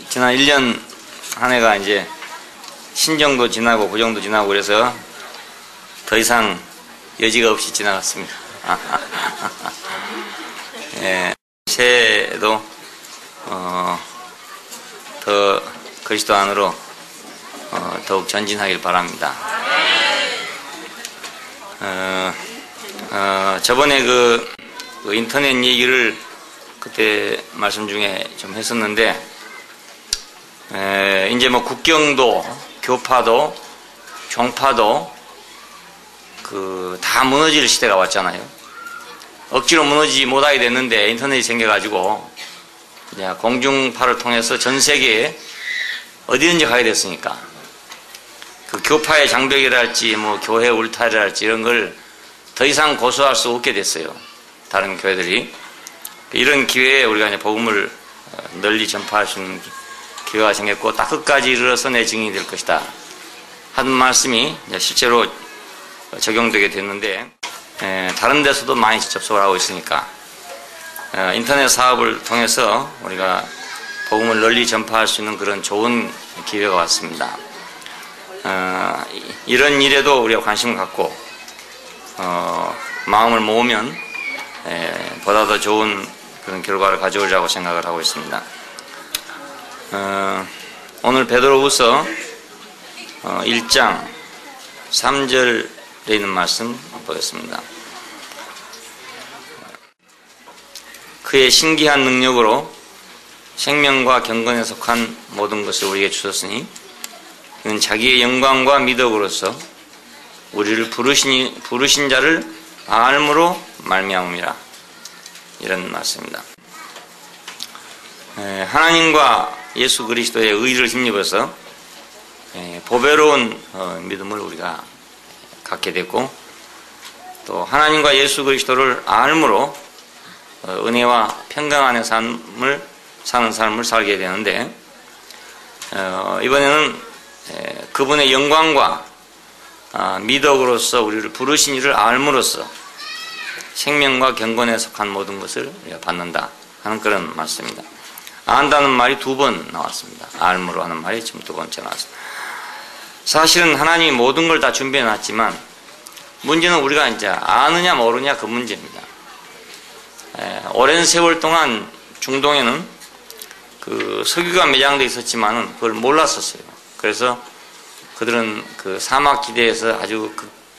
지난 1년 한 해가 이제 신정도 지나고 고정도 지나고 그래서 더 이상 여지가 없이 지나갔습니다. 예, 새해에도 더 그리스도 안으로 더욱 전진하길 바랍니다. 저번에 그 인터넷 얘기를 그때 말씀 중에 좀 했었는데, 이제 뭐 국경도, 교파도, 종파도 다 무너질 시대가 왔잖아요. 억지로 무너지지 못하게 됐는데 인터넷이 생겨가지고 이제 공중파를 통해서 전 세계에 어디든지 가게 됐으니까 그 교파의 장벽이랄지 뭐 교회 울타리랄지 이런 걸 더 이상 고수할 수 없게 됐어요. 다른 교회들이. 이런 기회에 우리가 이제 복음을 널리 전파할 수 있는 기회가 생겼고 딱 끝까지 이르러서 내 증인이 될 것이다 하는 말씀이 이제 실제로 적용되게 됐는데, 다른 데서도 많이 접속을 하고 있으니까 인터넷 사업을 통해서 우리가 복음을 널리 전파할 수 있는 그런 좋은 기회가 왔습니다. 이런 일에도 우리가 관심을 갖고 마음을 모으면 보다 더 좋은 그런 결과를 가져오려고 생각을 하고 있습니다. 오늘 베드로후서 1장 3절에 있는 말씀 보겠습니다. 그의 신기한 능력으로 생명과 경건에 속한 모든 것을 우리에게 주셨으니 그는 자기의 영광과 미덕으로서 우리를 부르신 자를 알므로 말미암음이라. 이런 말씀입니다. 하나님과 예수 그리스도의 의를 힘입어서 보배로운 믿음을 우리가 갖게 됐고, 또 하나님과 예수 그리스도를 알므로 은혜와 평강 안에 사는 삶을 살게 되는데, 이번에는 그분의 영광과 미덕으로서 우리를 부르신 이를 알므로써 생명과 경건에 속한 모든 것을 우리가 받는다 하는 그런 말씀입니다. 안다는 말이 2번 나왔습니다. 알므로 하는 말이 지금 2번째 나왔습니다. 사실은 하나님이 모든 걸 다 준비해 놨지만 문제는 우리가 이제 아느냐 모르냐 그 문제입니다. 오랜 세월 동안 중동에는 그 석유가 매장되어 있었지만은 그걸 몰랐었어요. 그래서 그들은 그 사막지대에서 아주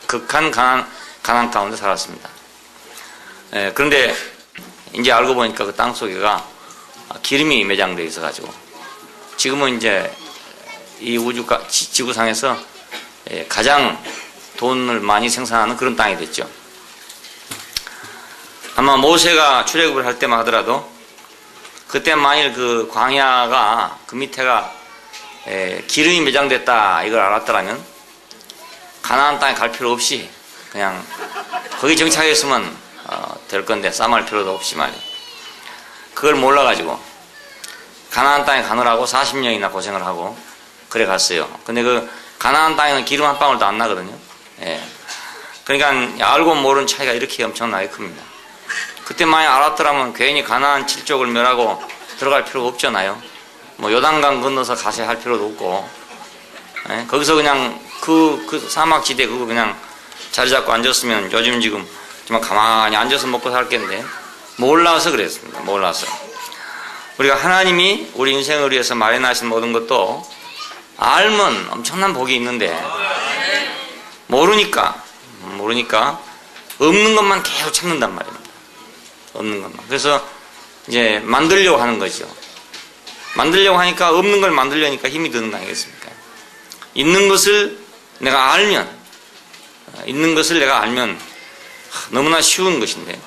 극한 가난 가운데 살았습니다. 그런데 이제 알고 보니까 그 땅속에가 기름이 매장되어 있어가지고 지금은 이제 이 지구상에서 가장 돈을 많이 생산하는 그런 땅이 됐죠. 아마 모세가 출애굽을 할 때만 하더라도 그때 만일 그 광야가 그 밑에가 기름이 매장됐다 이걸 알았더라면 가나안 땅에 갈 필요 없이 그냥 거기 정착해 있으면 될 건데 싸움할 필요도 없이 말이에요. 그걸 몰라가지고 가나안 땅에 가느라고 40년이나 고생을 하고 그래 갔어요. 근데 그 가나안 땅에는 기름 한 방울도 안 나거든요. 그러니까 알고 모르는 차이가 이렇게 엄청나게 큽니다. 그때 만약 알았더라면 괜히 가나안 7족을 멸하고 들어갈 필요가 없잖아요. 뭐 요단강 건너서 가세할 필요도 없고, 거기서 그냥 그 사막지대 그거 그냥 자리 잡고 앉았으면 요즘 지금 정말 가만히 앉아서 먹고 살겠는데 몰라서 그랬습니다. 몰라서. 우리가 하나님이 우리 인생을 위해서 마련하신 모든 것도 알면 엄청난 복이 있는데 모르니까 없는 것만 계속 찾는단 말입니다. 없는 것만. 그래서 이제 만들려고 하는 거죠. 만들려고 하니까 없는 걸 만들려니까 힘이 드는 거 아니겠습니까? 있는 것을 내가 알면 너무나 쉬운 것인데,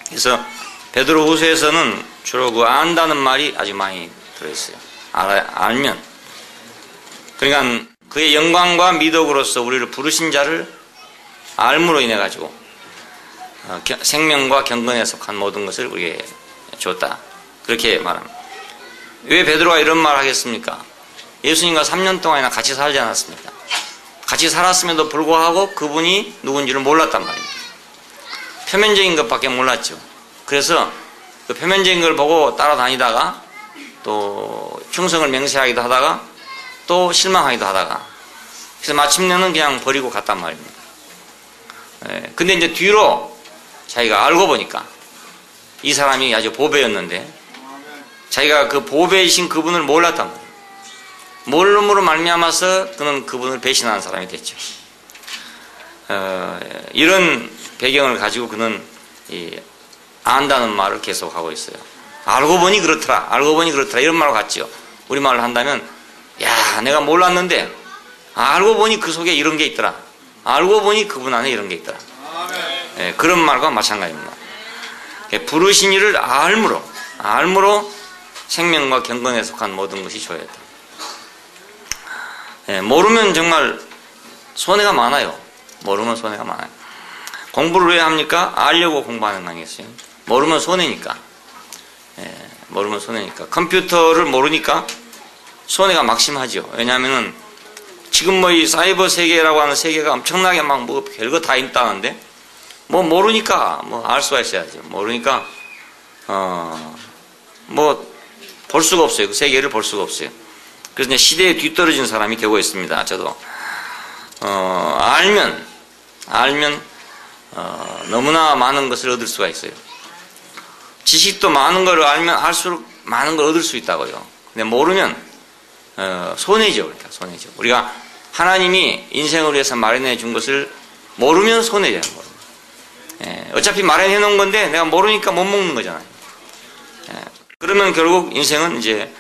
그래서 베드로후서에서는 주로 그 안다는 말이 아주 많이 들어있어요. 알면. 그러니까 그의 영광과 미덕으로서 우리를 부르신 자를 알므로 인해 가지고 생명과 경건에 속한 모든 것을 우리에게 줬다. 그렇게 말합니다. 왜 베드로가 이런 말을 하겠습니까? 예수님과 3년 동안이나 같이 살지 않았습니까? 같이 살았음에도 불구하고 그분이 누군지를 몰랐단 말입니다. 표면적인 것밖에 몰랐죠. 그래서 그 표면적인 걸 보고 따라다니다가 또 충성을 맹세하기도 하다가 또 실망하기도 하다가 그래서 마침내는 그냥 버리고 갔단 말입니다. 근데 이제 뒤로 자기가 알고 보니까 이 사람이 아주 보배였는데 자기가 그 보배이신 그분을 몰랐단 말이에요. 모름으로 말미암아서 그는 그분을 배신하는 사람이 됐죠. 이런 배경을 가지고 그는 안다는 말을 계속하고 있어요. 알고 보니 그렇더라. 알고 보니 그렇더라. 이런 말로 같죠. 우리말로 한다면 야 내가 몰랐는데 알고 보니 그 속에 이런 게 있더라. 알고 보니 그분 안에 이런 게 있더라. 그런 말과 마찬가지입니다. 부르신 이를 알므로 생명과 경건에 속한 모든 것이 조회했다. 모르면 정말 손해가 많아요. 모르면 손해가 많아요. 공부를 왜 합니까? 알려고 공부하는 거 아니겠어요? 모르면 손해니까. 모르면 손해니까. 컴퓨터를 모르니까 손해가 막심하죠. 왜냐하면은 지금 뭐 이 사이버 세계라고 하는 세계가 엄청나게 막 뭐 별거 다 있다는데 뭐 모르니까 뭐 알 수가 있어야죠. 모르니까 뭐 볼 수가 없어요. 그 세계를 볼 수가 없어요. 그래서 이제 시대에 뒤떨어진 사람이 되고 있습니다. 저도 알면 너무나 많은 것을 얻을 수가 있어요. 지식도 많은 걸 알면 알수록 많은 걸 얻을 수 있다고요. 근데 모르면 손해죠. 그러니까 손해죠. 우리가 하나님이 인생을 위해서 마련해 준 것을 모르면 손해죠. 어차피 마련해 놓은 건데 내가 모르니까 못 먹는 거잖아요. 그러면 결국 인생은 이제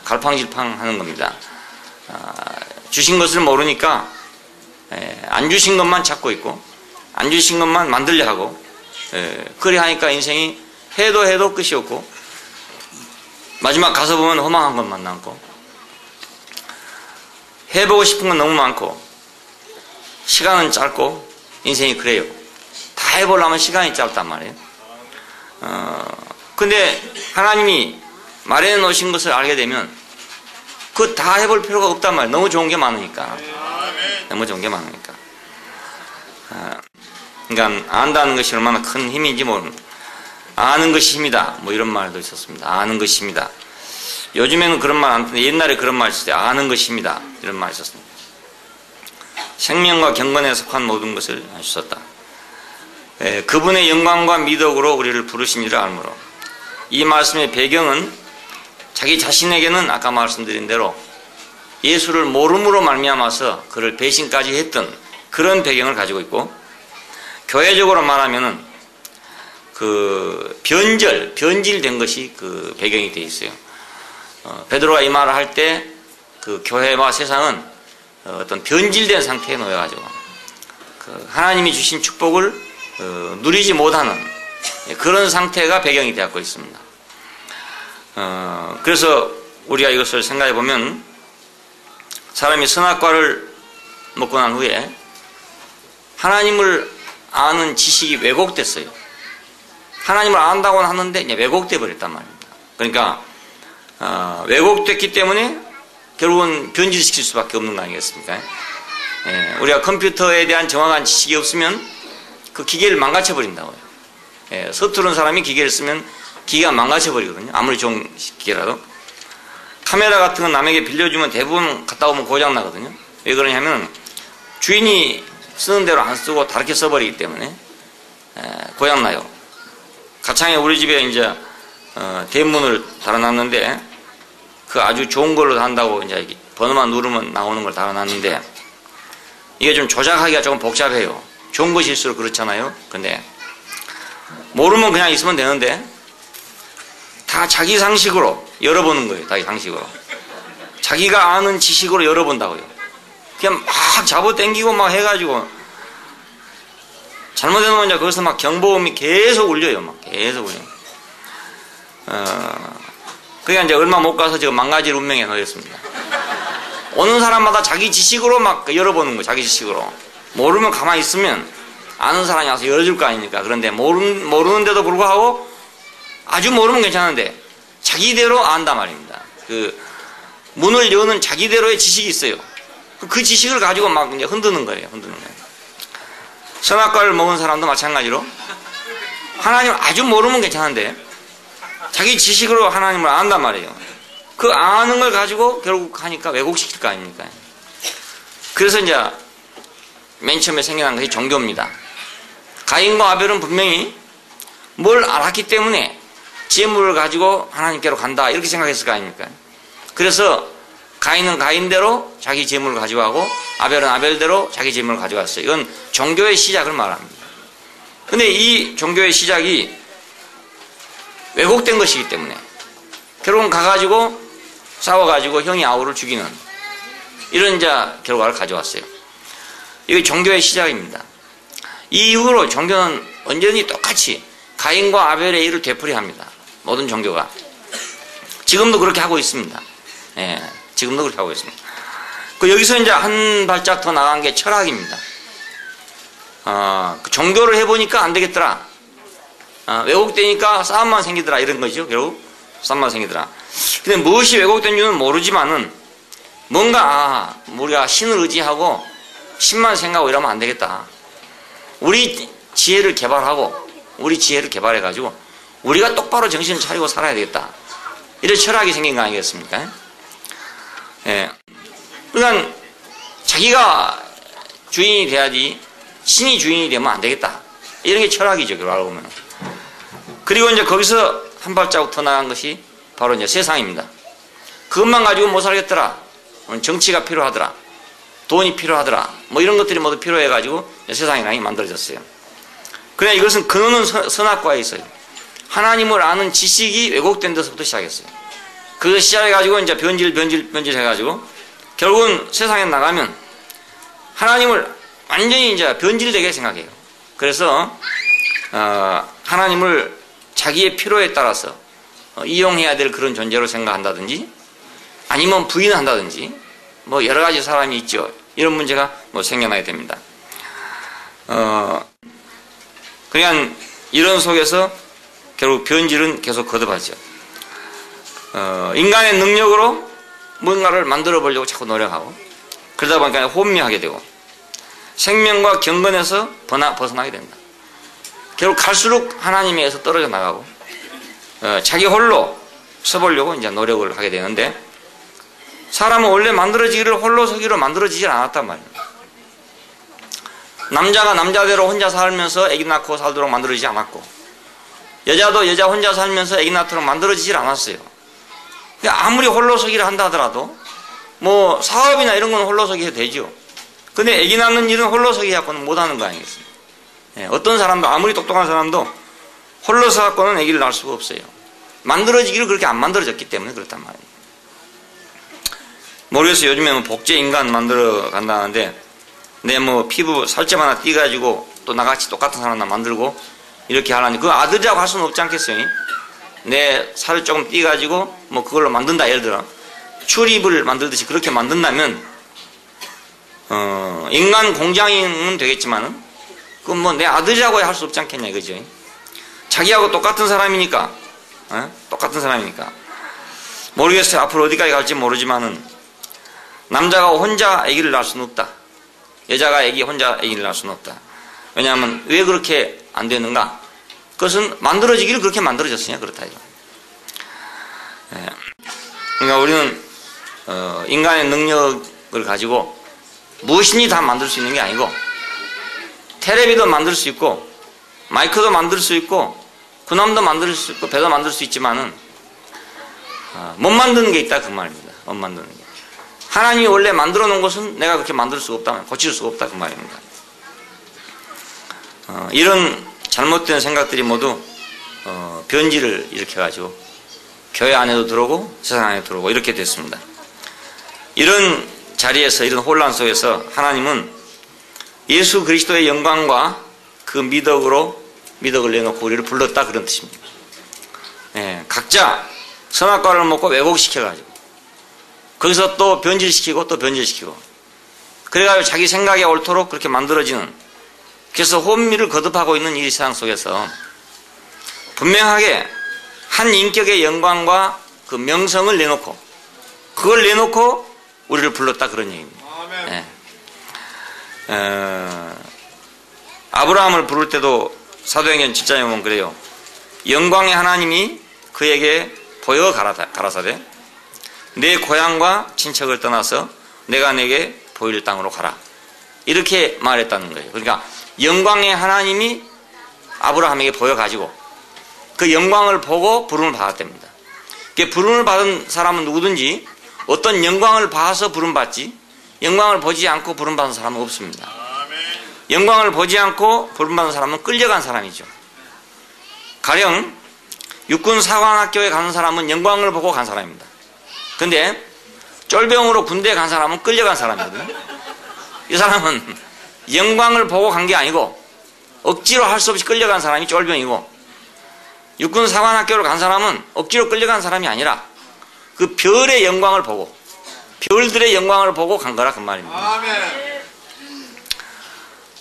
갈팡질팡 하는 겁니다. 주신 것을 모르니까 안 주신 것만 찾고 있고 안 주신 것만 만들려 하고 그래 하니까 인생이 해도 끝이 없고 마지막 가서 보면 허망한 것만 남고 해보고 싶은 건 너무 많고 시간은 짧고 인생이 그래요. 다 해보려면 시간이 짧단 말이에요. 근데 하나님이 마련해 놓으신 것을 알게 되면 그거 다 해볼 필요가 없단 말이에요. 너무 좋은 게 많으니까. 너무 좋은 게 많으니까. 그러니까 안다는 것이 얼마나 큰 힘인지 모릅니다. 아는 것이 힘이다. 뭐 이런 말도 있었습니다. 아는 것이 힘이다. 요즘에는 그런 말 안 쓰는데 옛날에 그런 말 있었어요. 아는 것이 힘이다. 이런 말 있었습니다. 생명과 경건에 속한 모든 것을 주셨다. 그분의 영광과 미덕으로 우리를 부르신 이를 알므로. 이 말씀의 배경은 자기 자신에게는 아까 말씀드린 대로 예수를 모름으로 말미암아서 그를 배신까지 했던 그런 배경을 가지고 있고, 교회적으로 말하면은 그 변질된 것이 그 배경이 되어 있어요. 베드로가 이 말을 할 때 그 교회와 세상은 어떤 변질된 상태에 놓여가지고 그 하나님이 주신 축복을 누리지 못하는 그런 상태가 배경이 되었고 있습니다. 그래서 우리가 이것을 생각해 보면 사람이 선악과를 먹고 난 후에 하나님을 아는 지식이 왜곡됐어요. 하나님을 안다고는 하는데 이제 왜곡돼 버렸단 말입니다. 그러니까 왜곡됐기 때문에 결국은 변질시킬 수밖에 없는 거 아니겠습니까? 우리가 컴퓨터에 대한 정확한 지식이 없으면 그 기계를 망가져 버린다고요. 서투른 사람이 기계를 쓰면 기계가 망가져 버리거든요. 아무리 좋은 기계라도. 카메라 같은 건 남에게 빌려주면 대부분 갔다 오면 고장 나거든요. 왜 그러냐면 주인이 쓰는 대로 안 쓰고 다르게 써버리기 때문에 고장 나요. 가창에 우리 집에 이제 대문을 달아놨는데 그 아주 좋은 걸로 한다고 이제 번호만 누르면 나오는 걸 달아놨는데 이게 좀 조작하기가 조금 복잡해요. 좋은 것일수록 그렇잖아요. 근데 모르면 그냥 있으면 되는데 다 자기 상식으로 열어보는 거예요. 자기 상식으로. 자기가 아는 지식으로 열어본다고요. 그냥 막 잡아당기고 막 해가지고 잘못해놓으면 이제 거기서 막 경보음이 계속 울려요. 막 계속 울려요. 그러니까 이제 얼마 못 가서 지금 망가질 운명에 놓였습니다. 오는 사람마다 자기 지식으로 막 열어보는 거예요. 자기 지식으로. 모르면 가만히 있으면 아는 사람이 와서 열어줄 거 아닙니까? 그런데 모르는데도 불구하고 아주 모르면 괜찮은데 자기대로 안단 말입니다. 그 문을 여는 자기대로의 지식이 있어요. 그 지식을 가지고 막 이제 흔드는 거예요. 선악과를 먹은 사람도 마찬가지로 하나님을 아주 모르면 괜찮은데 자기 지식으로 하나님을 안단 말이에요. 그 아는 걸 가지고 결국 하니까 왜곡시킬 거 아닙니까? 그래서 이제 맨 처음에 생겨난 것이 종교입니다. 가인과 아벨은 분명히 뭘 알았기 때문에 재물을 가지고 하나님께로 간다 이렇게 생각했을 거 아닙니까? 그래서 가인은 가인대로 자기 재물을 가져가고 아벨은 아벨대로 자기 재물을 가져갔어요. 이건 종교의 시작을 말합니다. 근데 이 종교의 시작이 왜곡된 것이기 때문에 결국은 가가지고 싸워가지고 형이 아우를 죽이는 이런 이제 결과를 가져왔어요. 이게 종교의 시작입니다. 이 이후로 종교는 언제든지 똑같이 가인과 아벨의 일을 되풀이합니다. 모든 종교가. 지금도 그렇게 하고 있습니다. 예, 지금도 그렇게 하고 있습니다. 여기서 이제 한 발짝 더 나간 게 철학입니다. 종교를 해보니까 안 되겠더라. 왜곡되니까 싸움만 생기더라. 이런 거죠. 결국 싸움만 생기더라. 근데 무엇이 왜곡된 줄은 모르지만은 뭔가 우리가 신을 의지하고 신만 생각하고 이러면 안 되겠다. 우리 지혜를 개발해가지고 우리가 똑바로 정신을 차리고 살아야 되겠다. 이런 철학이 생긴 거 아니겠습니까? 예. 그러니까 자기가 주인이 돼야지 신이 주인이 되면 안 되겠다. 이런 게 철학이죠, 결국 알고 보면. 그리고 이제 거기서 한 발자국 더 나간 것이 바로 이제 세상입니다. 그것만 가지고 못 살겠더라. 정치가 필요하더라. 돈이 필요하더라. 뭐 이런 것들이 모두 필요해가지고 세상이라는 게 만들어졌어요. 그래 이것은 근원은 선악과에 있어요. 하나님을 아는 지식이 왜곡된 데서부터 시작했어요. 그거 시작해가지고 이제 변질해가지고 결국은 세상에 나가면 하나님을 완전히 이제 변질되게 생각해요. 그래서 하나님을 자기의 필요에 따라서 이용해야 될 그런 존재로 생각한다든지 아니면 부인한다든지 뭐 여러 가지 사람이 있죠. 이런 문제가 뭐 생겨나게 됩니다. 그냥 이런 속에서 결국 변질은 계속 거듭하죠. 인간의 능력으로 뭔가를 만들어 보려고 자꾸 노력하고 그러다 보니까 혼미하게 되고 생명과 경건에서 벗어나게 된다. 결국 갈수록 하나님에서 떨어져 나가고 자기 홀로 서보려고 이제 노력을 하게 되는데 사람은 원래 만들어지기를 홀로 서기로 만들어지질 않았단 말이에요. 남자가 남자대로 혼자 살면서 아기 낳고 살도록 만들어지지 않았고 여자도 여자 혼자 살면서 아기 낳도록 만들어지질 않았어요. 아무리 홀로 서기를 한다 하더라도 뭐 사업이나 이런 건 홀로 서기 해도 되죠. 근데 아기 낳는 일은 홀로 서기 갖고는 못하는 거 아니겠습니까? 어떤 사람도 아무리 똑똑한 사람도 홀로 서 갖고는 아기를 낳을 수가 없어요. 만들어지기를 그렇게 안 만들어졌기 때문에 그렇단 말이에요. 모르겠어요. 요즘에 복제 인간 만들어 간다는데 내 뭐 피부 살점 하나 띄가지고 또 나같이 똑같은 사람 하나 만들고 이렇게 하라니 그 아들이라고 할 수는 없지 않겠어요? 내 살을 조금 띄가지고 뭐 그걸로 만든다. 예를 들어 출입을 만들듯이 그렇게 만든다면 인간 공장은 되겠지만은 그건 뭐 내 아들이라고 할 수 없지 않겠냐 이거죠. 자기하고 똑같은 사람이니까 똑같은 사람이니까 모르겠어요. 앞으로 어디까지 갈지 모르지만은 남자가 혼자 아기를 낳을 수는 없다. 여자가 혼자 아기를 낳을 수는 없다. 왜냐하면 왜 그렇게 안 되는가? 그것은 만들어지기를 그렇게 만들어졌으니까 그렇다 이거. 그러니까 우리는 인간의 능력을 가지고 무엇이니 다 만들 수 있는 게 아니고 테레비도 만들 수 있고 마이크도 만들 수 있고 군함도 만들 수 있고 배도 만들 수 있지만은 못 만드는 게 있다 그 말입니다. 못 만드는 게. 하나님이 원래 만들어 놓은 것은 내가 그렇게 만들 수가 없다, 고칠 수가 없다 그 말입니다. 이런 잘못된 생각들이 모두 변질을 일으켜가지고 교회 안에도 들어오고 세상 안에도 들어오고 이렇게 됐습니다. 이런 자리에서 이런 혼란 속에서 하나님은 예수 그리스도의 영광과 그 미덕을 내놓고 우리를 불렀다 그런 뜻입니다. 각자 선악과를 먹고 왜곡시켜가지고 거기서 또 변질시키고 또 변질시키고 그래가지고 자기 생각에 옳도록 그렇게 만들어지는 그래서 혼미를 거듭하고 있는 이 세상 속에서 분명하게 한 인격의 영광과 그 명성을 내놓고 그걸 내놓고 우리를 불렀다 그런 얘기입니다. 아브라함을 부를 때도 사도행전 7장에 보면 그래요. 영광의 하나님이 그에게 보여 가라사대 내 고향과 친척을 떠나서 내가 내게 보일 땅으로 가라. 이렇게 말했다는 거예요. 그러니까 영광의 하나님이 아브라함에게 보여가지고 그 영광을 보고 부름을 받았답니다. 부름을 받은 사람은 누구든지 어떤 영광을 봐서 부름받지 영광을 보지 않고 부름받은 사람은 없습니다. 영광을 보지 않고 부름받은 사람은 끌려간 사람이죠. 가령 육군 사관학교에 가는 사람은 영광을 보고 간 사람입니다. 근데 쫄병으로 군대에 간 사람은 끌려간 사람이거든요. 이 사람은 영광을 보고 간 게 아니고 억지로 할 수 없이 끌려간 사람이 쫄병이고, 육군 사관학교를 간 사람은 억지로 끌려간 사람이 아니라 그 별의 영광을 보고 별들의 영광을 보고 간 거라 그 말입니다. 아멘.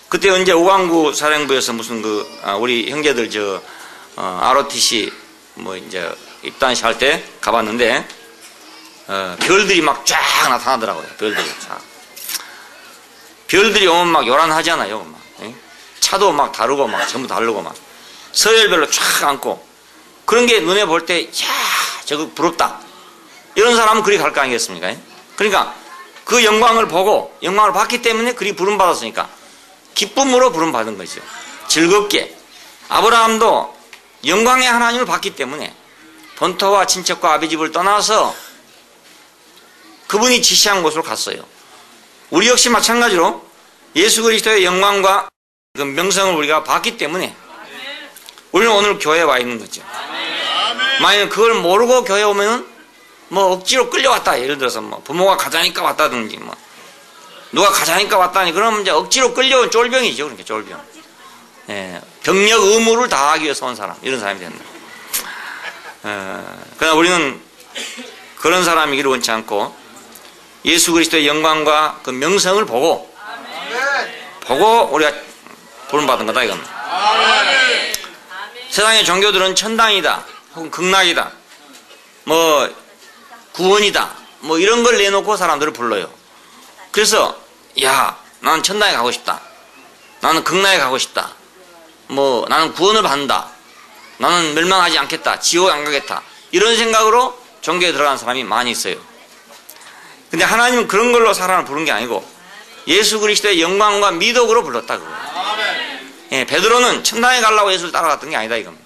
그때 언제 오광구 사령부에서 무슨 우리 형제들 ROTC 이제 입단식 할 때 가봤는데 별들이 막 쫙 나타나더라고요. 별들이 쫙. 별들이 오면 막 요란하잖아요. 막. 차도 막 다르고 막 전부 다르고 막 서열별로 쫙 앉고 그런 게 눈에 볼 때 야 저거 부럽다. 이런 사람은 그리 갈 거 아니겠습니까? 그러니까 그 영광을 보고 영광을 봤기 때문에 그리 부름 받았으니까 기쁨으로 부름 받은 거죠. 즐겁게. 아브라함도 영광의 하나님을 봤기 때문에 본토와 친척과 아비 집을 떠나서 그분이 지시한 곳으로 갔어요. 우리 역시 마찬가지로 예수 그리스도의 영광과 그 명성을 우리가 봤기 때문에 우리는 오늘 교회에 와 있는 거죠. 만약 그걸 모르고 교회에 오면은 억지로 끌려왔다. 예를 들어서 부모가 가자니까 왔다든지 누가 가자니까 왔다니 그러면 이제 억지로 끌려온 쫄병이죠. 그러니까 쫄병. 병력 의무를 다하기 위해서 온 사람, 이런 사람이 된다. 그러나 우리는 그런 사람이기를 원치 않고 예수 그리스도의 영광과 그 명성을 보고 우리가 부름받은 거다 이건. 세상의 종교들은 천당이다 혹은 극락이다 구원이다 이런 걸 내놓고 사람들을 불러요. 그래서 야 나는 천당에 가고 싶다, 나는 극락에 가고 싶다, 나는 구원을 받는다, 나는 멸망하지 않겠다, 지옥 안 가겠다, 이런 생각으로 종교에 들어가는 사람이 많이 있어요. 근데 하나님은 그런 걸로 사람을 부른 게 아니고 예수 그리스도의 영광과 미덕으로 불렀다 그거예요. 베드로는 천당에 가려고 예수를 따라갔던 게 아니다 이겁니다.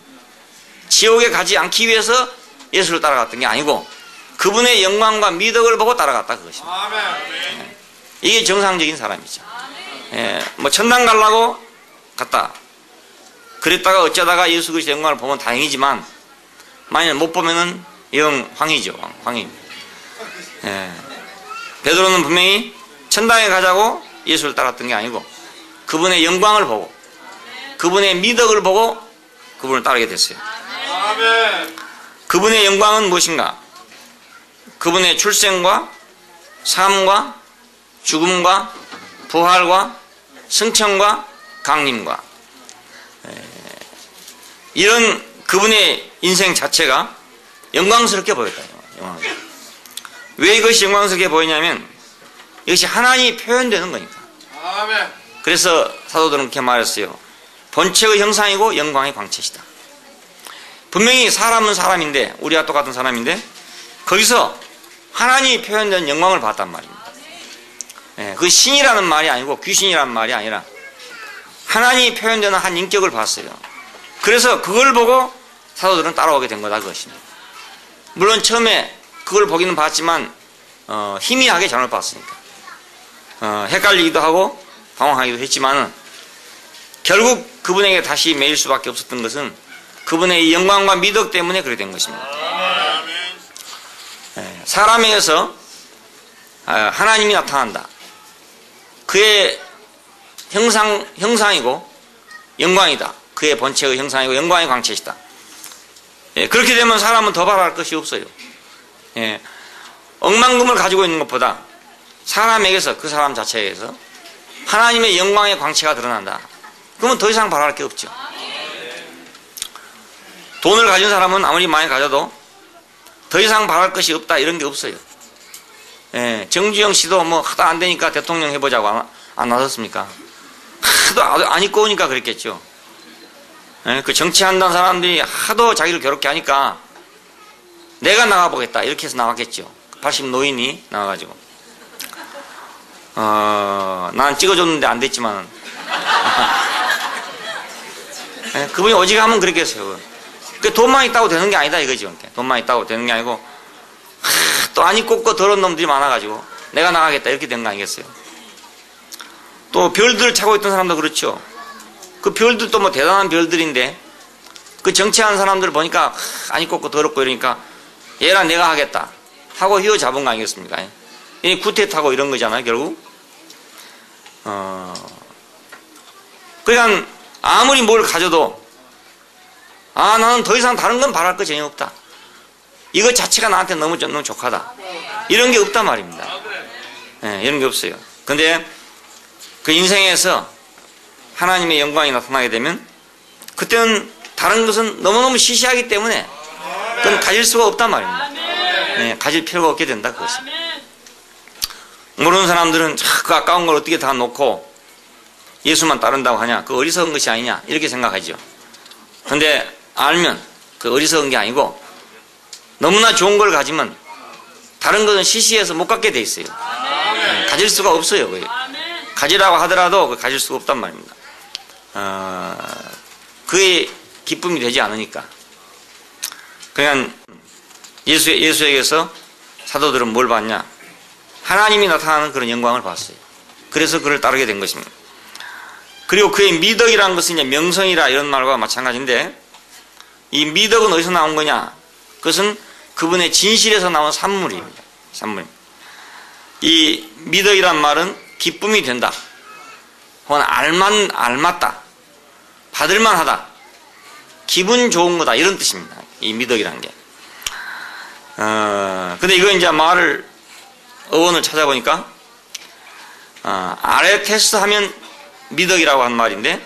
지옥에 가지 않기 위해서 예수를 따라갔던 게 아니고 그분의 영광과 미덕을 보고 따라갔다 그것입니다. 이게 정상적인 사람이죠. 천당 가려고 갔다. 그랬다가 어쩌다가 예수 그리스도의 영광을 보면 다행이지만 만약 못 보면은 영 황이죠. 황입니다. 베드로는 분명히 천당에 가자고 예수를 따랐던 게 아니고 그분의 영광을 보고 그분의 미덕을 보고 그분을 따르게 됐어요. 그분의 영광은 무엇인가? 그분의 출생과 삶과 죽음과 부활과 승천과 강림과 이런 그분의 인생 자체가 영광스럽게 보였다. 왜 이것이 영광스럽게 보이냐면 이것이 하나님이 표현되는 거니까. 그래서 사도들은 그렇게 말했어요. 본체의 형상이고 영광의 광채시다. 분명히 사람은 사람인데 우리와 똑같은 사람인데 거기서 하나님이 표현된 영광을 봤단 말입니다. 그 신이라는 말이 아니고 귀신이라는 말이 아니라 하나님이 표현되는 한 인격을 봤어요. 그래서 그걸 보고 사도들은 따라오게 된 거다 그것입니다. 물론 처음에 그걸 보기는 봤지만 희미하게 잘못 봤으니까 헷갈리기도 하고 방황하기도 했지만은 결국 그분에게 다시 매일 수밖에 없었던 것은 그분의 영광과 미덕 때문에 그렇게 된 것입니다. 사람에게서 하나님이 나타난다. 그의 형상이고 영광이다. 그의 본체의 형상이고 영광의 광채시다. 그렇게 되면 사람은 더 바랄 것이 없어요. 억만금을 가지고 있는 것보다 사람에게서 그 사람 자체에서 하나님의 영광의 광채가 드러난다. 그러면 더 이상 바랄 게 없죠. 돈을 가진 사람은 아무리 많이 가져도 더 이상 바랄 것이 없다 이런 게 없어요. 정주영 씨도 하도 안 되니까 대통령 해보자고 안 나섰습니까? 하도 안 입고 오니까 그랬겠죠. 그 정치한다는 사람들이 하도 자기를 괴롭게 하니까 내가 나가보겠다 이렇게 해서 나왔겠죠. 80 노인이 나와가지고 난 찍어줬는데 안 됐지만 그분이 오직하면 그랬겠어요. 돈만 있다고 되는 게 아니다 이거죠. 돈만 있다고 되는 게 아니고 또 아니 꽂고 더러운 놈들이 많아가지고 내가 나가겠다 이렇게 된 거 아니겠어요. 또 별들을 차고 있던 사람도 그렇죠. 그 별들도 뭐 대단한 별들인데 그 정치하는 사람들을 보니까 아니 꽂고 더럽고 이러니까 얘랑 내가 하겠다 하고 휘어잡은 거 아니겠습니까? 이 구태타고 이런 거잖아요 결국. 그러니까 아무리 뭘 가져도 나는 더 이상 다른 건 바랄 거 전혀 없다. 이거 자체가 나한테 너무 족하다. 이런 게 없단 말입니다. 이런 게 없어요. 근데 그 인생에서 하나님의 영광이 나타나게 되면 그때는 다른 것은 너무너무 시시하기 때문에 그건 가질 수가 없단 말입니다. 가질 필요가 없게 된다 그것이. 모르는 사람들은 그 아까운 걸 어떻게 다 놓고 예수만 따른다고 하냐, 그 어리석은 것이 아니냐 이렇게 생각하죠. 근데 알면 그 어리석은 게 아니고 너무나 좋은 걸 가지면 다른 것은 시시해서 못 갖게 돼 있어요. 가질 수가 없어요. 거의. 가지라고 하더라도 가질 수가 없단 말입니다. 그의 기쁨이 되지 않으니까. 그냥 예수에게서 사도들은 뭘 봤냐? 하나님이 나타나는 그런 영광을 봤어요. 그래서 그를 따르게 된 것입니다. 그리고 그의 미덕이라는 것은 이제 명성이라 이런 말과 마찬가지인데 이 미덕은 어디서 나온 거냐? 그것은 그분의 진실에서 나온 산물입니다. 산물. 이 미덕이란 말은 기쁨이 된다. 혹은 알맞다. 받을만하다. 기분 좋은 거다. 이런 뜻입니다. 이 미덕이라는 게. 근데 이거 이제 어원을 찾아보니까, 아레테스 하면 미덕이라고 한 말인데,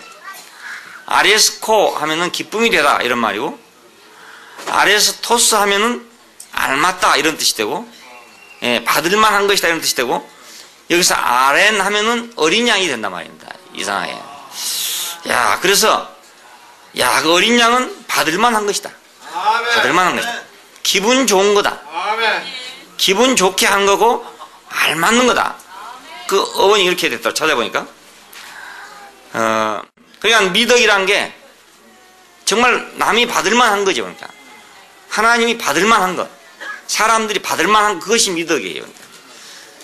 아레스코 하면은 기쁨이 되다. 이런 말이고, 아레스토스 하면은 알맞다. 이런 뜻이 되고, 받을만한 것이다. 이런 뜻이 되고, 여기서 아렌 하면은 어린 양이 된단 말입니다. 이상하게. 그래서, 그 어린 양은 받을만한 것이다. 받을만한 것이다. 기분 좋은 거다. 기분 좋게 한 거고, 알맞는 거다. 그 어원이 이렇게 됐다. 찾아보니까. 그러니까 미덕이란 게 정말 남이 받을만한 거죠. 그러니까. 하나님이 받을만한 것. 사람들이 받을만한 그것이 미덕이에요.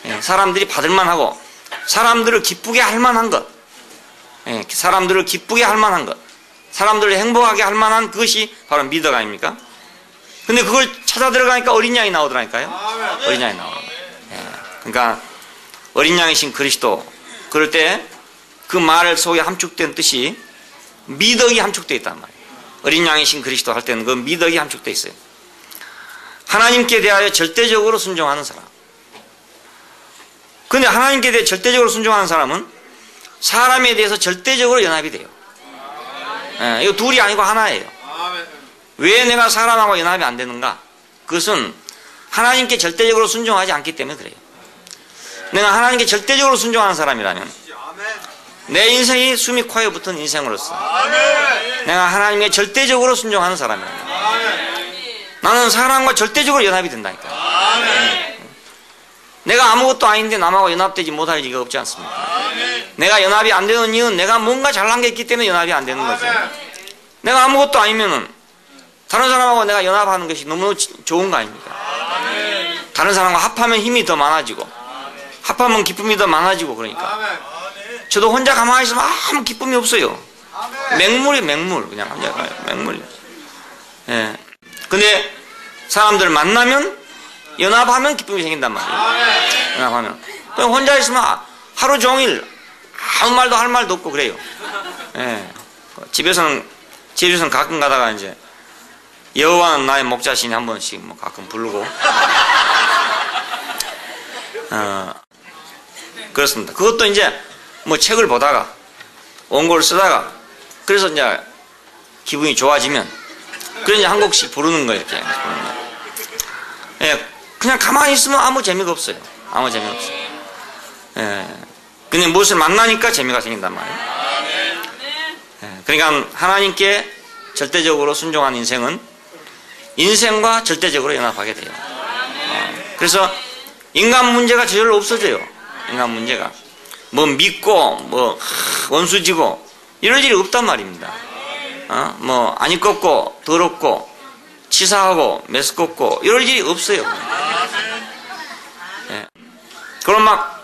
그러니까. 사람들이 받을만하고, 사람들을 기쁘게 할 만한 것. 사람들을 기쁘게 할 만한 것. 사람들을 행복하게 할 만한 그것이 바로 미덕 아닙니까? 근데 그걸 찾아 들어가니까 어린 양이 나오더라니까요. 어린 양이 나오는 거예요. 그러니까 어린 양이신 그리스도, 그럴 때 그 말 속에 함축된 뜻이 미덕이 함축되어 있단 말이에요. 어린 양이신 그리스도 할 때는 그 미덕이 함축되어 있어요. 하나님께 대하여 절대적으로 순종하는 사람. 근데 하나님께 대해 절대적으로 순종하는 사람은 사람에 대해서 절대적으로 연합이 돼요. 이거 둘이 아니고 하나예요. 왜 내가 사람하고 연합이 안 되는가? 그것은 하나님께 절대적으로 순종하지 않기 때문에 그래요. 내가 하나님께 절대적으로 순종하는 사람이라면 내 인생이 숨이 코에 붙은 인생으로서 내가 하나님께 절대적으로 순종하는 사람이라면 나는 사람과 절대적으로 연합이 된다니까. 내가 아무것도 아닌데 남하고 연합되지 못할 리가 없지 않습니까? 내가 연합이 안 되는 이유는 내가 뭔가 잘난 게 있기 때문에 연합이 안 되는 거죠. 내가 아무것도 아니면은 다른 사람하고 내가 연합하는 것이 너무 좋은 거 아닙니까? 다른 사람과 합하면 힘이 더 많아지고 합하면 기쁨이 더 많아지고 그러니까. 저도 혼자 가만히 있으면 아무 기쁨이 없어요. 맹물이에요, 맹물. 그냥 혼자 가요. 맹물이에요. 근데 사람들 만나면 연합하면 기쁨이 생긴단 말이에요. 연합하면. 그냥 혼자 있으면 하루 종일 아무 말도 할 말도 없고 그래요. 집에서는 가끔 가다가 이제 여호와는 나의 목자시니 한 번씩 뭐 가끔 부르고 그렇습니다. 그것도 이제 뭐 책을 보다가 원고를 쓰다가 그래서 이제 기분이 좋아지면 그래서 이제 한 곡씩 부르는 거예요. 이렇게. 그냥 가만히 있으면 아무 재미가 없어요. 아무 재미가 없어요. 근데 무엇을 만나니까 재미가 생긴단 말이에요. 그러니까 하나님께 절대적으로 순종한 인생은 인생과 절대적으로 연합하게 돼요. 그래서 인간 문제가 저절로 없어져요. 인간 문제가. 뭐 믿고, 뭐, 원수지고, 이럴 일이 없단 말입니다. 뭐, 안 입겁고, 더럽고, 치사하고, 메스껍고, 이럴 일이 없어요. 예. 그럼 막,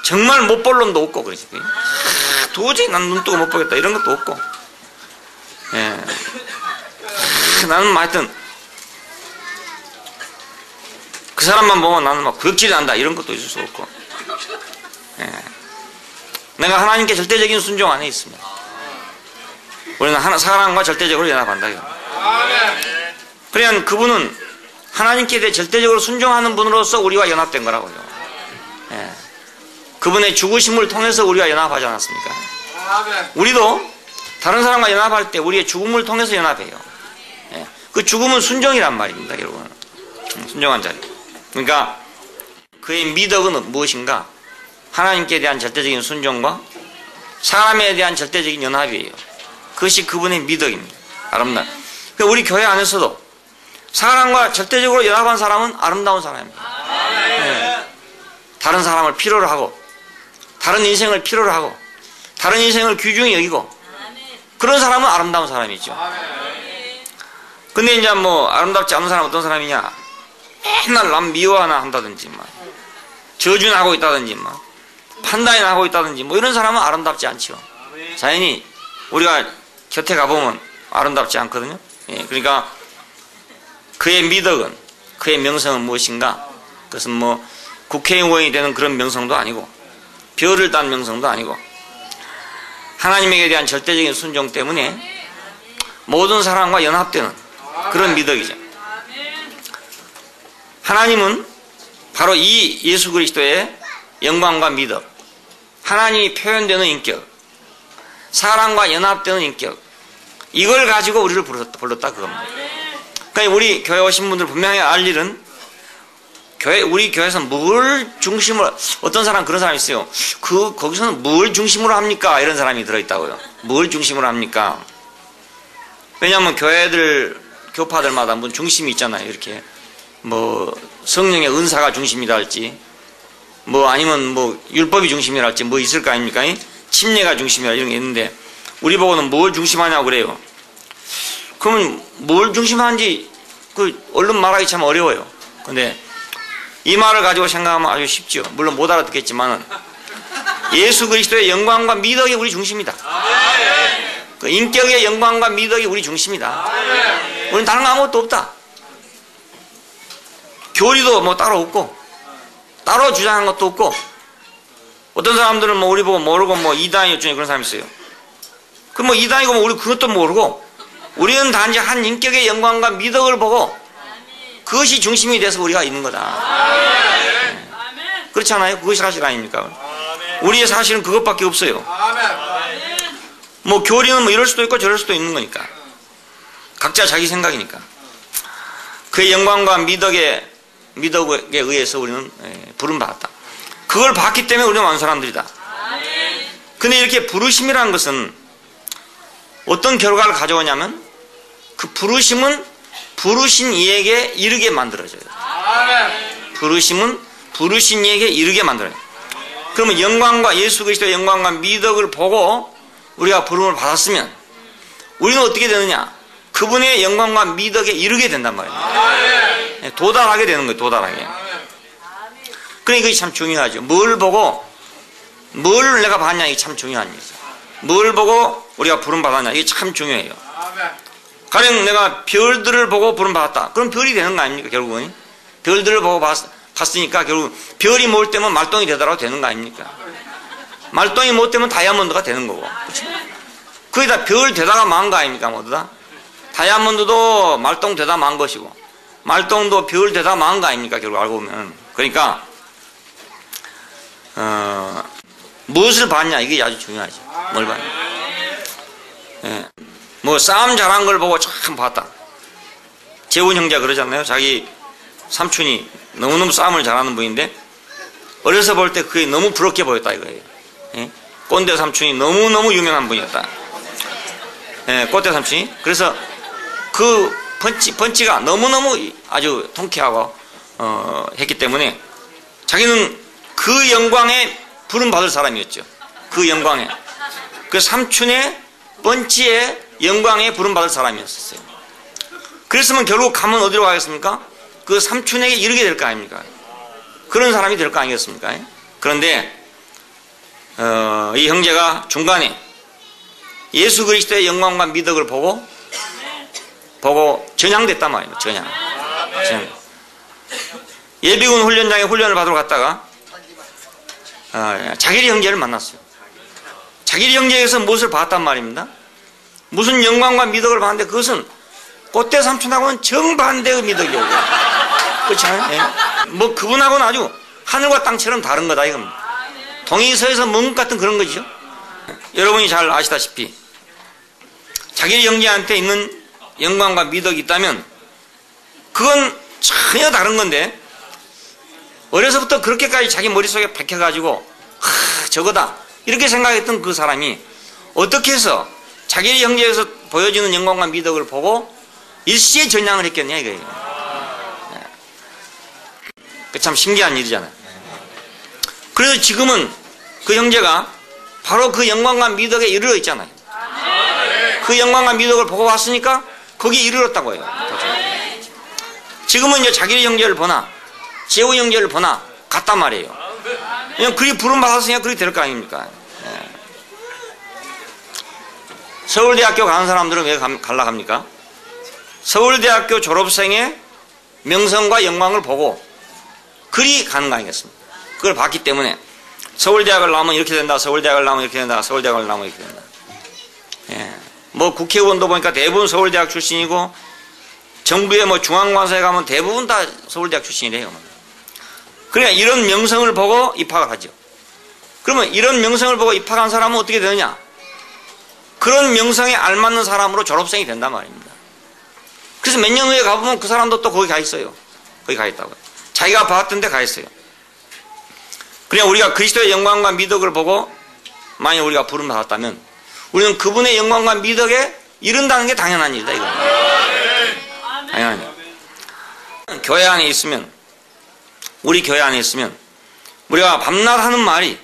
정말 못 볼 놈도 없고, 그러지. 도저히 난 눈 뜨고 못 보겠다. 이런 것도 없고. 예. 나는 하여튼, 그 사람만 보면 나는 막 구역질이 난다. 이런 것도 있을 수 없고. 예. 내가 하나님께 절대적인 순종 안에 있습니다. 우리는 사랑과 절대적으로 연합한다. 그러면 그분은 하나님께 대해 절대적으로 순종하는 분으로서 우리와 연합된 거라고요. 예. 그분의 죽으심을 통해서 우리와 연합하지 않았습니까? 우리도 다른 사람과 연합할 때 우리의 죽음을 통해서 연합해요. 예. 그 죽음은 순종이란 말입니다. 여러분. 순종한 자리. 그러니까 그의 미덕은 무엇인가? 하나님께 대한 절대적인 순종과 사람에 대한 절대적인 연합이에요. 그것이 그분의 미덕입니다. 아름다운. 그러니까 우리 교회 안에서도 사람과 절대적으로 연합한 사람은 아름다운 사람입니다. 네. 다른 사람을 필요로 하고 다른 인생을 필요로 하고 다른 인생을 귀중히 여기고 그런 사람은 아름다운 사람이죠. 근데 이제 뭐 아름답지 않은 사람은 어떤 사람이냐? 맨날 남 미워하나 한다든지 막 저주나 하고 있다든지 막 판단이나 하고 있다든지 뭐 이런 사람은 아름답지 않죠. 자연히 우리가 곁에 가보면 아름답지 않거든요. 예, 그러니까 그의 미덕은 그의 명성은 무엇인가? 그것은 뭐 국회의원이 되는 그런 명성도 아니고 별을 딴 명성도 아니고 하나님에게 대한 절대적인 순종 때문에 모든 사람과 연합되는 그런 미덕이죠. 하나님은 바로 이 예수 그리스도의 영광과 미덕, 하나님이 표현되는 인격, 사람과 연합되는 인격, 이걸 가지고 우리를 불렀다 그겁니다. 그러니까 우리 교회 오신 분들 분명히 알 일은 우리 교회에서 뭘 중심으로, 어떤 사람 그런 사람이 있어요. 거기서는 뭘 중심으로 합니까? 이런 사람이 들어있다고요. 뭘 중심으로 합니까? 왜냐하면 교파들마다 무슨 중심이 있잖아요. 이렇게 뭐 성령의 은사가 중심이다 할지 뭐 아니면 뭐 율법이 중심이라 할지 뭐 있을 거 아닙니까? 침례가 중심이라 이런 게 있는데 우리 보고는 뭘 중심하냐고 그래요. 그러면 뭘 중심하는지 얼른 말하기 참 어려워요. 근데 이 말을 가지고 생각하면 아주 쉽죠. 물론 못 알아듣겠지만 예수 그리스도의 영광과 미덕이 우리 중심이다. 그 인격의 영광과 미덕이 우리 중심이다. 우리는 다른 거 아무것도 없다. 교리도 뭐 따로 없고 따로 주장한 것도 없고 어떤 사람들은 뭐 우리 보고 모르고 뭐 이단이 중에 그런 사람이 있어요. 그럼 뭐 이단이고 뭐 우리 그것도 모르고 우리는 단지 한 인격의 영광과 미덕을 보고 그것이 중심이 돼서 우리가 있는 거다. 네. 그렇지 않아요? 그것이 사실 아닙니까? 우리의 사실은 그것밖에 없어요. 뭐 교리는 뭐 이럴 수도 있고 저럴 수도 있는 거니까 각자 자기 생각이니까 그의 영광과 미덕에 의해서 우리는 부름받았다. 그걸 받기 때문에 우리는 완전한 사람들이다. 근데 이렇게 부르심이라는 것은 어떤 결과를 가져오냐면 그 부르심은 부르신 이에게 이르게 만들어져요. 부르심은 부르신 이에게 이르게 만들어요. 그러면 영광과 예수 그리스도의 영광과 미덕을 보고 우리가 부름을 받았으면 우리는 어떻게 되느냐? 그분의 영광과 미덕에 이르게 된단 말이에요. 도달하게 되는 거예요. 도달하게. 그러니까 이게 참 중요하죠. 뭘 보고 뭘 내가 봤냐 이게 참 중요한 일이죠. 뭘 보고 우리가 부름 받았냐 이게 참 중요해요. 가령 내가 별들을 보고 부름 받았다. 그럼 별이 되는 거 아닙니까? 결국은 별들을 보고 봤으니까 결국 별이 못 되면 말똥이 되더라도 되는 거 아닙니까? 말똥이 못 되면 다이아몬드가 되는 거고. 그렇죠? 그게 다 별 되다가 망한 거 아닙니까? 모두 다. 다이아몬드도 말똥 되다 망한 것이고 말똥도 별 되다 망한 거 아닙니까? 결국 알고 보면. 그러니까 무엇을 봤냐 이게 아주 중요하지. 뭘 봤냐. 예. 뭐 싸움 잘한 걸 보고 참 봤다. 재훈 형제가 그러잖아요. 자기 삼촌이 너무너무 싸움을 잘하는 분인데 어려서 볼 때 그게 너무 부럽게 보였다 이거예요. 예? 꼰대 삼촌이 너무너무 유명한 분이었다. 예, 꼰대 삼촌이. 그래서 그 펀치가 너무너무 아주 통쾌하고 했기 때문에 자기는 그 영광에 부름받을 사람이었죠. 그 영광에. 그 삼촌의 번치의 영광에 부름받을 사람이었어요. 그랬으면 결국 가면 어디로 가겠습니까? 그 삼촌에게 이르게 될 거 아닙니까? 그런 사람이 될 거 아니겠습니까? 그런데 이 형제가 중간에 예수 그리스도의 영광과 미덕을 보고 전향됐단 말이에요. 전향. 예비군 훈련장에 훈련을 받으러 갔다가 자기리 형제를 만났어요. 자기리 형제에서 무엇을 봤단 말입니다. 무슨 영광과 미덕을 봤는데 그것은 꽃대 삼촌하고는 정반대의 미덕이에요. 그렇잖아요. 예. 뭐 그분하고는 아주 하늘과 땅처럼 다른 거다 이겁니다. 동이서에서 먼 것 같은 그런 거죠. 여러분이 잘 아시다시피 자기 형제한테 있는 영광과 미덕이 있다면 그건 전혀 다른 건데 어려서부터 그렇게까지 자기 머릿속에 박혀가지고 저거다 이렇게 생각했던 그 사람이 어떻게 해서 자기 형제에서 보여지는 영광과 미덕을 보고 일시에 전향을 했겠냐 이거예요. 참 신기한 일이잖아요. 그래서 지금은 그 형제가 바로 그 영광과 미덕에 이르러 있잖아요. 그 영광과 미덕을 보고 왔으니까 거기에 이르렀다고 해요. 지금은 이제 자기 형제를 보나 재호 형제를 보나 같단 말이에요. 그냥 그리 부름받았으니까 그리 될 거 아닙니까? 서울대학교 가는 사람들은 왜 갈라 합니까? 서울대학교 졸업생의 명성과 영광을 보고 그리 가는 거 아니겠습니까? 그걸 봤기 때문에 서울대학을 나오면 이렇게 된다, 서울대학을 나오면 이렇게 된다, 서울대학을 나오면 이렇게 된다. 예. 뭐 국회의원도 보니까 대부분 서울대학 출신이고 정부의 뭐 중앙관서에 가면 대부분 다 서울대학 출신이래요. 그러니까 이런 명성을 보고 입학을 하죠. 그러면 이런 명성을 보고 입학한 사람은 어떻게 되느냐? 그런 명성에 알맞는 사람으로 졸업생이 된단 말입니다. 그래서 몇 년 후에 가보면 그 사람도 또 거기 가 있어요. 거기 가 있다고요. 자기가 봤던 데 가 있어요. 그냥 우리가 그리스도의 영광과 미덕을 보고 만약 우리가 부름 받았다면 우리는 그분의 영광과 미덕에 이른다는 게 당연한 일이다 이거. 당연한 일. 교회 안에 있으면 우리 교회 안에 있으면 우리가 밤낮 하는 말이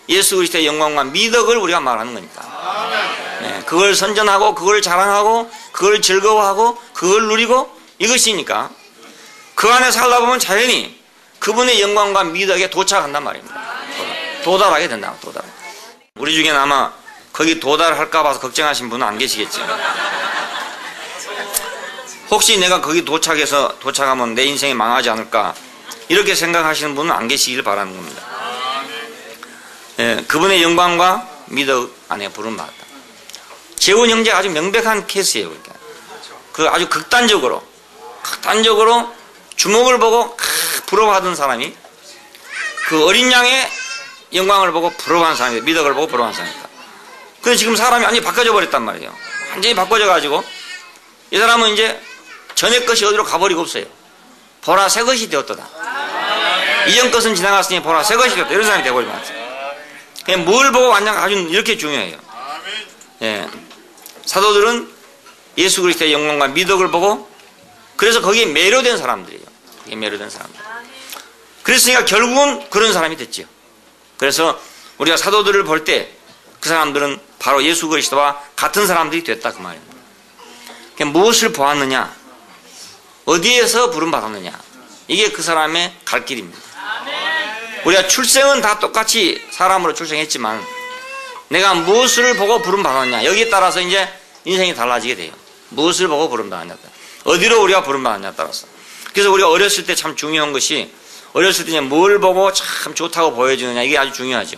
예수 그리스도의 영광과 미덕을 우리가 말하는 거니까. 네, 그걸 선전하고 그걸 자랑하고 그걸 즐거워하고 그걸 누리고 이것이니까 그 안에 살다 보면 자연히 그분의 영광과 미덕에 도착한단 말입니다. 도달하게 된다. 도달. 우리 중에는 아마 거기 도달할까 봐서 걱정하신 분은 안 계시겠죠. 혹시 내가 거기 도착하면 내 인생이 망하지 않을까 이렇게 생각하시는 분은 안 계시길 바라는 겁니다. 예, 그분의 영광과 미덕 안에 부름받았다. 재훈 형제가 아주 명백한 케이스예요. 그러니까. 그 아주 극단적으로 주목을 보고 부러워하던 사람이 그 어린 양의 영광을 보고 부러워한 사람이 미덕을 보고 부러워한 사람이다. 근데 지금 사람이 완전히 바꿔져 버렸단 말이에요. 완전히 바꿔져 가지고 이 사람은 이제 전에 것이 어디로 가버리고 없어요. 보라 새 것이 되었도다. 이전 것은 지나갔으니 보라 새 것이 되었다. 이런 사람이 되어버리면 안 돼요. 그냥 뭘 보고 완전 아주 이렇게 중요해요. 예. 사도들은 예수 그리스도의 영광과 미덕을 보고 그래서 거기에 매료된 사람들이에요. 거기에 매료된 사람들. 그랬으니까 결국은 그런 사람이 됐죠. 그래서 우리가 사도들을 볼 때 그 사람들은 바로 예수 그리스도와 같은 사람들이 됐다 그 말입니다. 무엇을 보았느냐, 어디에서 부름받았느냐, 이게 그 사람의 갈 길입니다. 우리가 출생은 다 똑같이 사람으로 출생했지만 내가 무엇을 보고 부름받았냐 여기에 따라서 이제 인생이 달라지게 돼요. 무엇을 보고 부름받았냐, 어디로 우리가 부름받았냐에 따라서. 그래서 우리가 어렸을 때 참 중요한 것이 어렸을 때 뭘 보고 참 좋다고 보여주느냐 이게 아주 중요하죠.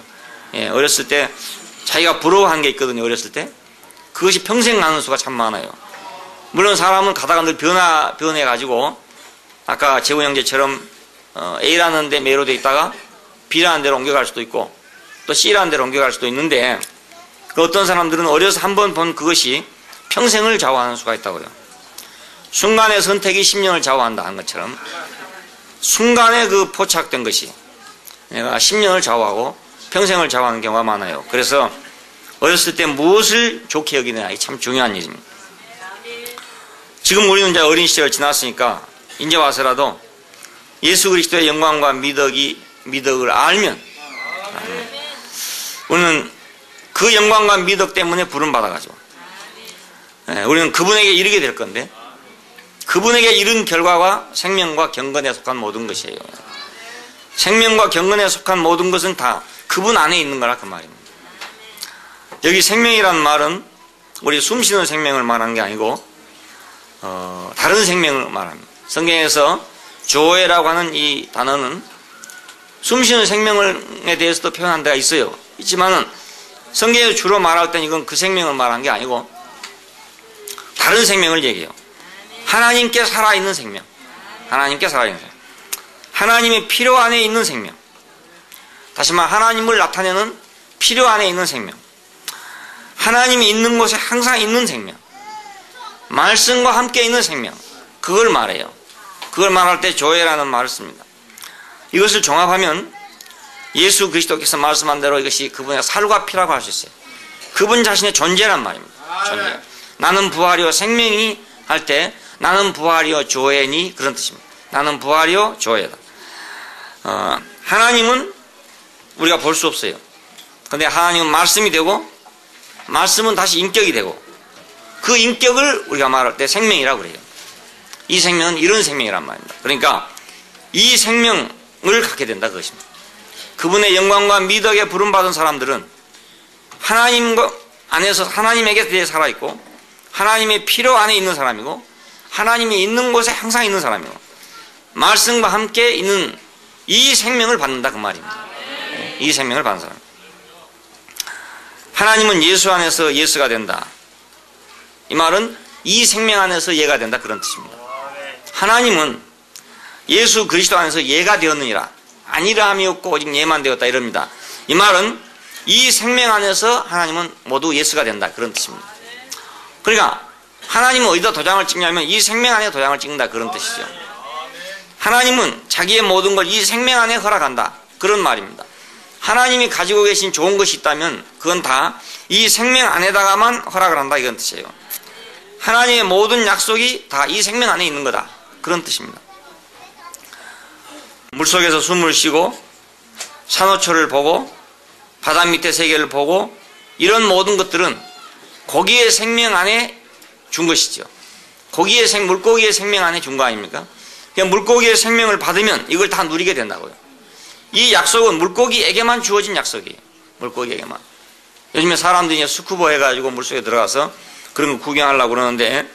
예, 어렸을 때 자기가 부러워한 게 있거든요. 어렸을 때 그것이 평생 나는 수가 참 많아요. 물론 사람은 가다가 늘 변해가지고 아까 재호 형제처럼 A라는 데 매료돼 있다가 B라는 데로 옮겨갈 수도 있고 또 C라는 데로 옮겨갈 수도 있는데 그 어떤 사람들은 어려서 한번 본 그것이 평생을 좌우하는 수가 있다고요. 순간의 선택이 10년을 좌우한다 한 것처럼 순간에 그 포착된 것이 내가 10년을 좌우하고 평생을 좌우하는 경우가 많아요. 그래서 어렸을 때 무엇을 좋게 여기느냐 이게 참 중요한 일입니다. 지금 우리는 이제 어린 시절 지났으니까 이제 와서라도 예수 그리스도의 영광과 미덕을 알면 우리는 그 영광과 미덕 때문에 부름받아가지고 우리는 그분에게 이르게 될 건데, 그분에게 이른 결과가 생명과 경건에 속한 모든 것이에요. 생명과 경건에 속한 모든 것은 다 그분 안에 있는 거라 그 말입니다. 여기 생명이라는 말은 우리 숨쉬는 생명을 말하는 게 아니고 다른 생명을 말합니다. 성경에서 조에라고 하는 이 단어는 숨쉬는 생명에 대해서도 표현한 데가 있지만은 성경에서 주로 말할 때는 이건 그 생명을 말한 게 아니고 다른 생명을 얘기해요. 하나님께 살아있는 생명, 하나님께 살아있는 생명, 하나님의 필요 안에 있는 생명, 다시 말해 하나님을 나타내는 필요 안에 있는 생명, 하나님이 있는 곳에 항상 있는 생명, 말씀과 함께 있는 생명, 그걸 말해요. 그걸 말할 때 조회라는 말을 씁니다. 이것을 종합하면 예수 그리스도께서 말씀한 대로 이것이 그분의 살과 피라고 할 수 있어요. 그분 자신의 존재란 말입니다. 존재. 나는 부활이요 생명이니 할 때 나는 부활이요 조회니, 그런 뜻입니다. 나는 부활이요 조회다. 하나님은 우리가 볼 수 없어요. 근데 하나님은 말씀이 되고, 말씀은 다시 인격이 되고, 그 인격을 우리가 말할 때 생명이라고 그래요. 이 생명은 이런 생명이란 말입니다. 그러니까 이 생명을 갖게 된다, 그것입니다. 그분의 영광과 미덕에 부름받은 사람들은 하나님 안에서 하나님에게 대해 살아있고, 하나님의 필요 안에 있는 사람이고, 하나님이 있는 곳에 항상 있는 사람이고, 말씀과 함께 있는 이 생명을 받는다, 그 말입니다. 이 생명을 받는 사람. 하나님은 예수 안에서 예수가 된다. 이 말은 이 생명 안에서 예가 된다, 그런 뜻입니다. 하나님은 예수 그리스도 안에서 예가 되었느니라. 아니라함이 없고 오직 예만 되었다, 이럽니다. 이 말은 이 생명 안에서 하나님은 모두 예수가 된다, 그런 뜻입니다. 그러니까 하나님은 어디다 도장을 찍냐면 이 생명 안에 도장을 찍는다, 그런 뜻이죠. 하나님은 자기의 모든 걸 이 생명 안에 허락한다, 그런 말입니다. 하나님이 가지고 계신 좋은 것이 있다면 그건 다 이 생명 안에다가만 허락을 한다, 이런 뜻이에요. 하나님의 모든 약속이 다 이 생명 안에 있는 거다, 그런 뜻입니다. 물속에서 숨을 쉬고 산호초를 보고 바다 밑의 세계를 보고 이런 모든 것들은 고기의 생명 안에 준 것이죠. 물고기의 생명 안에 준 거 아닙니까? 그냥 물고기의 생명을 받으면 이걸 다 누리게 된다고요. 이 약속은 물고기에게만 주어진 약속이에요. 물고기에게만. 요즘에 사람들이 스쿠버 해가지고 물속에 들어가서 그런 거 구경하려고 그러는데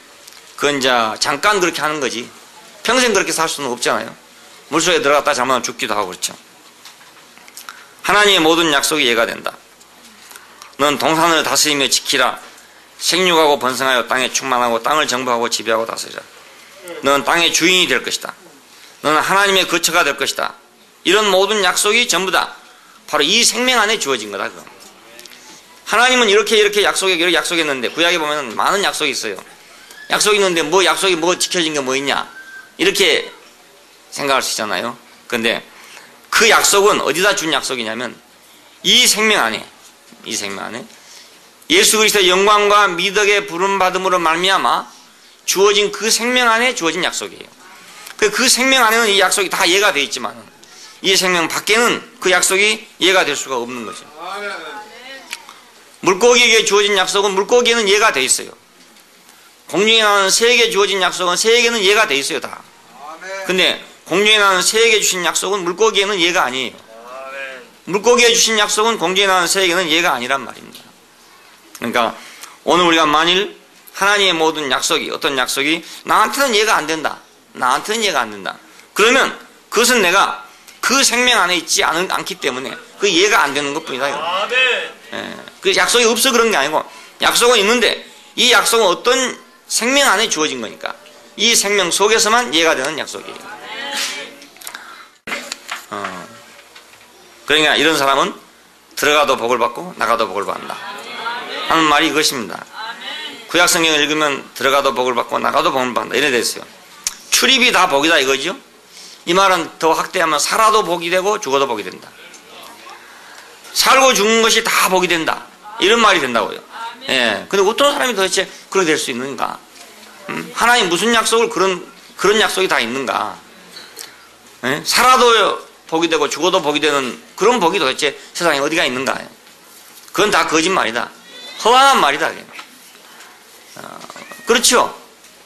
그건 이제 잠깐 그렇게 하는 거지 평생 그렇게 살 수는 없잖아요. 물속에 들어갔다 잠깐 죽기도 하고 그렇죠. 하나님의 모든 약속이 예가 된다. 넌 동산을 다스리며 지키라. 생육하고 번성하여 땅에 충만하고 땅을 정복하고 지배하고 다스리라. 너는 땅의 주인이 될 것이다. 너는 하나님의 거처가 될 것이다. 이런 모든 약속이 전부 다 바로 이 생명 안에 주어진 거다. 그거. 하나님은 이렇게 약속했는데 구약에 보면 많은 약속이 있어요. 약속이 있는데 약속이 지켜진 게 뭐 있냐 이렇게 생각할 수 있잖아요. 그런데 그 약속은 어디다 준 약속이냐면 이 생명 안에 예수 그리스도의 영광과 미덕의 부름받음으로 말미암아 주어진 그 생명 안에 주어진 약속이에요. 그 생명 안에는 이 약속이 다 예가 되어 있지만 이 생명 밖에는 그 약속이 예가 될 수가 없는 거죠. 물고기에게 주어진 약속은 물고기에는 예가 되어 있어요. 공중에 나는 새에게 주어진 약속은 새에게는 예가 되어 있어요, 다. 근데 공중에 나는 새에게 주신 약속은 물고기에는 예가 아니에요. 물고기에 주신 약속은 공중에 나는 새에게는 예가 아니란 말입니다. 그러니까 오늘 우리가 만일 하나님의 모든 약속이 어떤 약속이 나한테는 예가 안 된다. 그러면 그것은 내가 그 생명 안에 있지 않기 때문에 그 예가 안 되는 것뿐이다. 그 약속이 없어 그런 게 아니고 약속은 있는데 이 약속은 어떤 생명 안에 주어진 거니까 이 생명 속에서만 예가 되는 약속이에요. 그러니까 이런 사람은 들어가도 복을 받고 나가도 복을 받는다 하는 말이 이것입니다. 구약성경을 읽으면 들어가도 복을 받고 나가도 복을 받는다 이래 됐어요. 출입이 다 복이다 이거죠. 이 말은 더 확대하면 살아도 복이 되고 죽어도 복이 된다. 살고 죽는 것이 다 복이 된다 이런 말이 된다고요. 예. 근데 어떤 사람이 도대체 그렇게 될 수 있는가? 하나님 무슨 약속을 그런 약속이 다 있는가? 예? 살아도 복이 되고 죽어도 복이 되는 그런 복이 도대체 세상에 어디가 있는가? 그건 다 거짓말이다. 허황한 말이다. 그렇죠.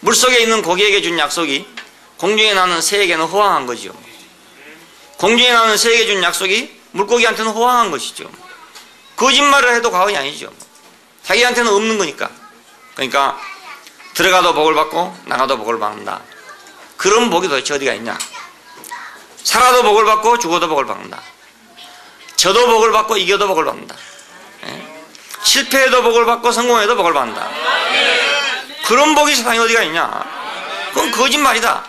물속에 있는 고기에게 준 약속이 공중에 나는 새에게는 허황한 거죠. 공중에 나는 새에게 준 약속이 물고기한테는 허황한 것이죠. 거짓말을 해도 과언이 아니죠. 자기한테는 없는 거니까. 그러니까 들어가도 복을 받고 나가도 복을 받는다. 그런 복이 도대체 어디가 있냐? 살아도 복을 받고 죽어도 복을 받는다. 져도 복을 받고 이겨도 복을 받는다. 실패해도 복을 받고 성공해도 복을 받는다. 그런 복이 세상에 어디가 있냐? 그건 거짓말이다.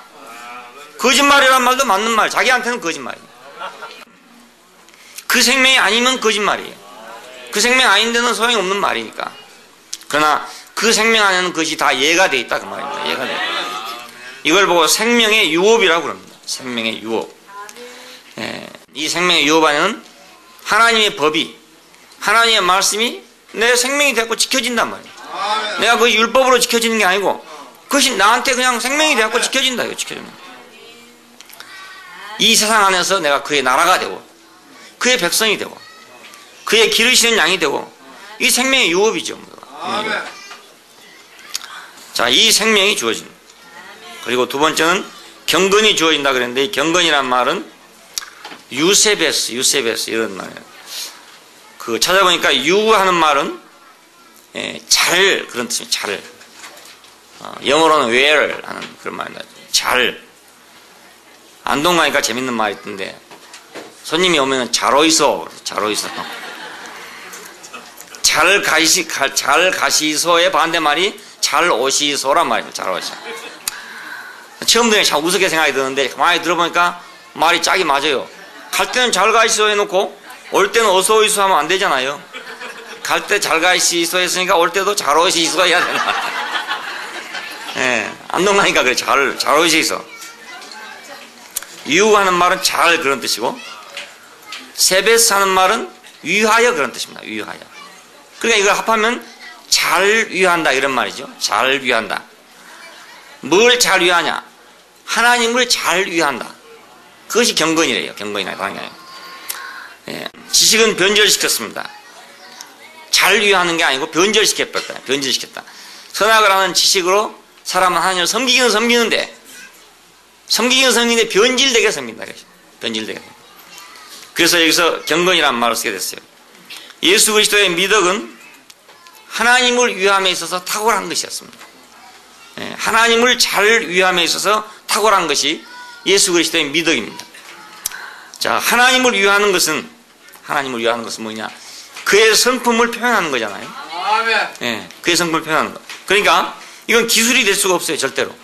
거짓말이란 말도 맞는 말. 자기한테는 거짓말이에요. 그 생명이 아니면 거짓말이에요. 그 생명 아닌데는 소용이 없는 말이니까. 그러나 그 생명 안에는 그것이 다 예가 돼 있다 그 말입니다. 예가 돼 있다. 이걸 보고 생명의 유업이라고 그럽니다. 생명의 유업. 이 생명의 유업 안에는 하나님의 법이, 하나님의 말씀이 내 생명이 되고 지켜진단 말이에요. 내가 그 율법으로 지켜지는 게 아니고 그것이 나한테 그냥 생명이 되고 지켜진다. 이거 지켜집니다. 이 세상 안에서 내가 그의 나라가 되고 그의 백성이 되고 그의 기르시는 양이 되고 이 생명의 유업이죠. 자, 이 생명이 주어진다. 그리고 두 번째는 경건이 주어진다 그랬는데 이 경건이란 말은 유세베스 이런 말이에요. 그 찾아보니까 유하는 말은 잘 그런 뜻이에요. 잘. 영어로는 well 하는 그런 말입니다. 잘. 안동 가니까 재밌는 말이 있던데 손님이 오면 잘 오이소. 잘 오이소. 잘 가시소의 반대말이 잘 오시소란 말입니다. 잘 오시. 처음 들으면 참 우습게 생각이 드는데 많이 들어보니까 말이 짝이 맞아요. 갈 때는 잘 가시소 해놓고 올 때는 어서 오이소 하면 안 되잖아요. 갈 때 잘 가시소 했으니까 올 때도 잘 오시소 해야 되나. 안동 가니까 그래. 잘 오시소. 유하는 말은 잘 그런 뜻이고 세베스 하는 말은 위하여 그런 뜻입니다. 위하여. 그러니까 이걸 합하면 잘 위한다 이런 말이죠. 잘 위한다. 뭘 잘 위하냐? 하나님을 잘 위한다. 그것이 경건이래요. 경건이나 당연히. 지식은 변절시켰습니다. 잘 위하는 게 아니고 변절시켰다. 변절시켰다. 선악을 하는 지식으로 사람은 하나님을 섬기기는 섬기는데 변질되게 섬긴다. 변질되게. 그래서 여기서 경건이라는 말을 쓰게 됐어요. 예수 그리스도의 미덕은 하나님을 위함에 있어서 탁월한 것이었습니다. 하나님을 잘 위함에 있어서 탁월한 것이 예수 그리스도의 미덕입니다. 자, 하나님을 위하는 것은 뭐냐? 그의 성품을 표현하는 거잖아요. 그의 성품을 표현하는 거. 그러니까 이건 기술이 될 수가 없어요. 절대로.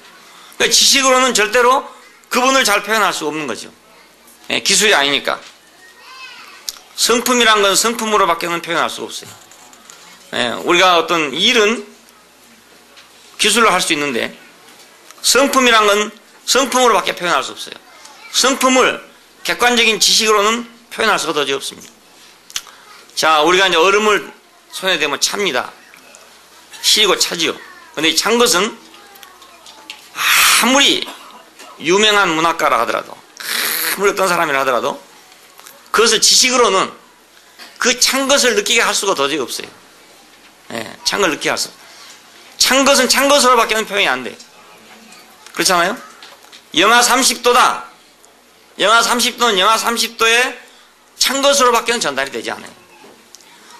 그러니까 지식으로는 절대로 그분을 잘 표현할 수 없는 거죠. 기술이 아니니까. 성품이란 건 성품으로밖에는 표현할 수 없어요. 우리가 어떤 일은 기술로 할 수 있는데 성품이란 건 성품으로밖에 표현할 수 없어요. 성품을 객관적인 지식으로는 표현할 수가 도저히 없습니다. 자, 우리가 이제 얼음을 손에 대면 찹니다. 시리고 차지요. 근데 이 찬 것은 아무리 유명한 문학가라 하더라도 아무리 어떤 사람이라 하더라도 그것을 지식으로는 그 찬 것을 느끼게 할 수가 도저히 없어요. 찬 걸 느끼게 할 수. 찬 것은 찬 것으로밖에는 표현이 안 돼요. 그렇잖아요? 영하 30도다. 영하 30도는 영하 30도에 찬 것으로밖에는 전달이 되지 않아요.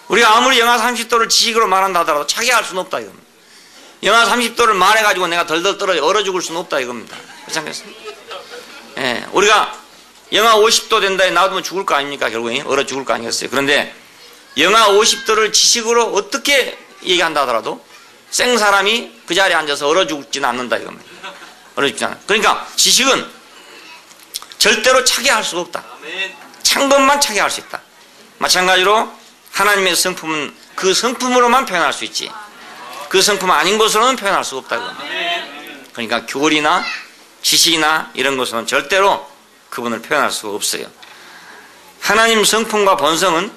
우리가 아무리 영하 30도를 지식으로 말한다 하더라도 차게 할 수는 없다 이겁니다. 영하 30도를 말해가지고 내가 덜덜 떨어져 얼어 죽을 수는 없다 이겁니다. 그렇지 않겠습니까? 우리가 영하 50도 된다에 놔두면 죽을 거 아닙니까? 결국에 얼어 죽을 거 아니겠어요? 그런데 영하 50도를 지식으로 어떻게 얘기한다 하더라도 생 사람이 그 자리에 앉아서 얼어 죽지는 않는다 이겁니다. 얼어 죽지 않아. 그러니까 지식은 절대로 차게 할 수가 없다. 찬 것만 차게 할 수 있다. 마찬가지로 하나님의 성품은 그 성품으로만 표현할 수 있지 그 성품 아닌 것으로는 표현할 수가 없다 이겁니다. 그러니까 교리나 지식이나 이런 것은 절대로 그분을 표현할 수가 없어요. 하나님 성품과 본성은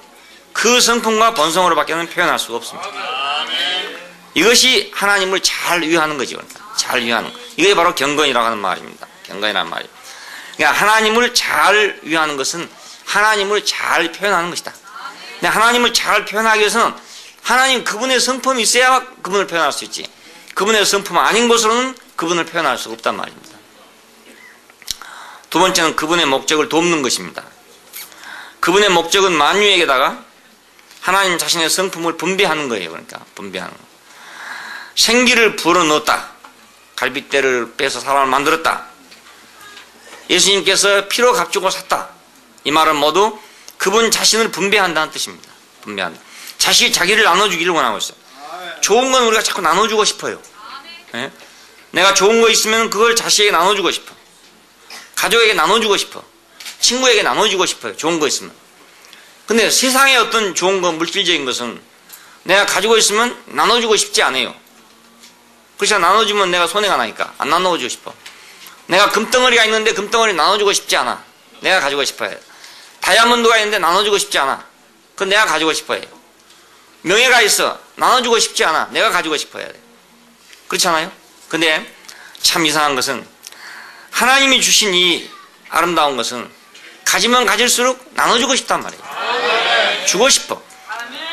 그 성품과 본성으로밖에는 표현할 수가 없습니다. 이것이 하나님을 잘 위하는 거죠. 잘 위하는 거. 이게 바로 경건이라고 하는 말입니다. 경건이라는 말이에요. 그러니까 하나님을 잘 위하는 것은 하나님을 잘 표현하는 것이다. 근데 하나님을 잘 표현하기 위해서는 하나님 그분의 성품이 있어야 그분을 표현할 수 있지. 그분의 성품 아닌 것으로는 그분을 표현할 수가 없단 말입니다. 두 번째는 그분의 목적을 돕는 것입니다. 그분의 목적은 만유에게다가 하나님 자신의 성품을 분배하는 거예요. 그러니까 분배하는 거. 생기를 불어넣었다. 갈빗대를 빼서 사람을 만들었다. 예수님께서 피로 값주고 샀다. 이 말은 모두 그분 자신을 분배한다는 뜻입니다. 분배한다. 자기를 나눠주기를 원하고 있어요. 좋은 건 우리가 자꾸 나눠주고 싶어요. 네? 내가 좋은 거 있으면 그걸 자식에게 나눠주고 싶어. 가족에게 나눠주고 싶어. 친구에게 나눠주고 싶어요. 좋은 거 있으면. 근데 세상에 어떤 좋은 거, 물질적인 것은 내가 가지고 있으면 나눠주고 싶지 않아요. 그래서 나눠주면 내가 손해가 나니까 안 나눠주고 싶어. 내가 금덩어리가 있는데 금덩어리 나눠주고 싶지 않아. 내가 가지고 싶어요. 다이아몬드가 있는데 나눠주고 싶지 않아. 그건 내가 가지고 싶어요. 명예가 있어. 나눠주고 싶지 않아. 내가 가지고 싶어야 돼. 그렇잖아요? 근데 참 이상한 것은 하나님이 주신 이 아름다운 것은 가지면 가질수록 나눠주고 싶단 말이에요. 주고 싶어.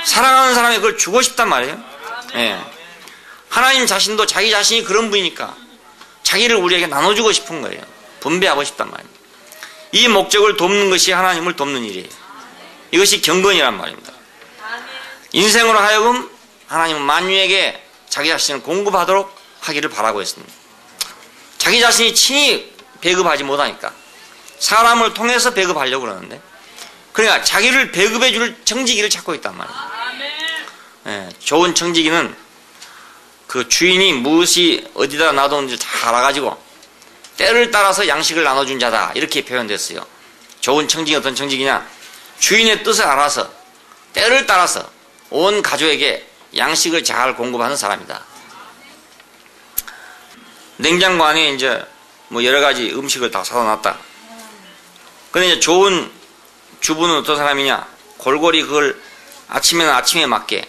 사랑하는 사람이 그걸 주고 싶단 말이에요. 예. 하나님 자신도 자기 자신이 그런 분이니까 자기를 우리에게 나눠주고 싶은 거예요. 분배하고 싶단 말이에요. 이 목적을 돕는 것이 하나님을 돕는 일이에요. 이것이 경건이란 말입니다. 인생으로 하여금 하나님은 만유에게 자기 자신을 공급하도록 하기를 바라고 있습니다. 자기 자신이 친히 배급하지 못하니까 사람을 통해서 배급하려고 그러는데, 그러니까 자기를 배급해 줄 청지기를 찾고 있단 말이에요. 예, 좋은 청지기는 그 주인이 무엇이 어디다 놔뒀는지 다 알아가지고 때를 따라서 양식을 나눠준 자다, 이렇게 표현됐어요. 좋은 청지기 어떤 청지기냐? 주인의 뜻을 알아서 때를 따라서 온 가족에게 양식을 잘 공급하는 사람이다. 냉장고 안에 이제 뭐 여러 가지 음식을 다 사다 놨다. 근데 이제 좋은 주부는 어떤 사람이냐? 골고루 그걸 아침에는 아침에 맞게,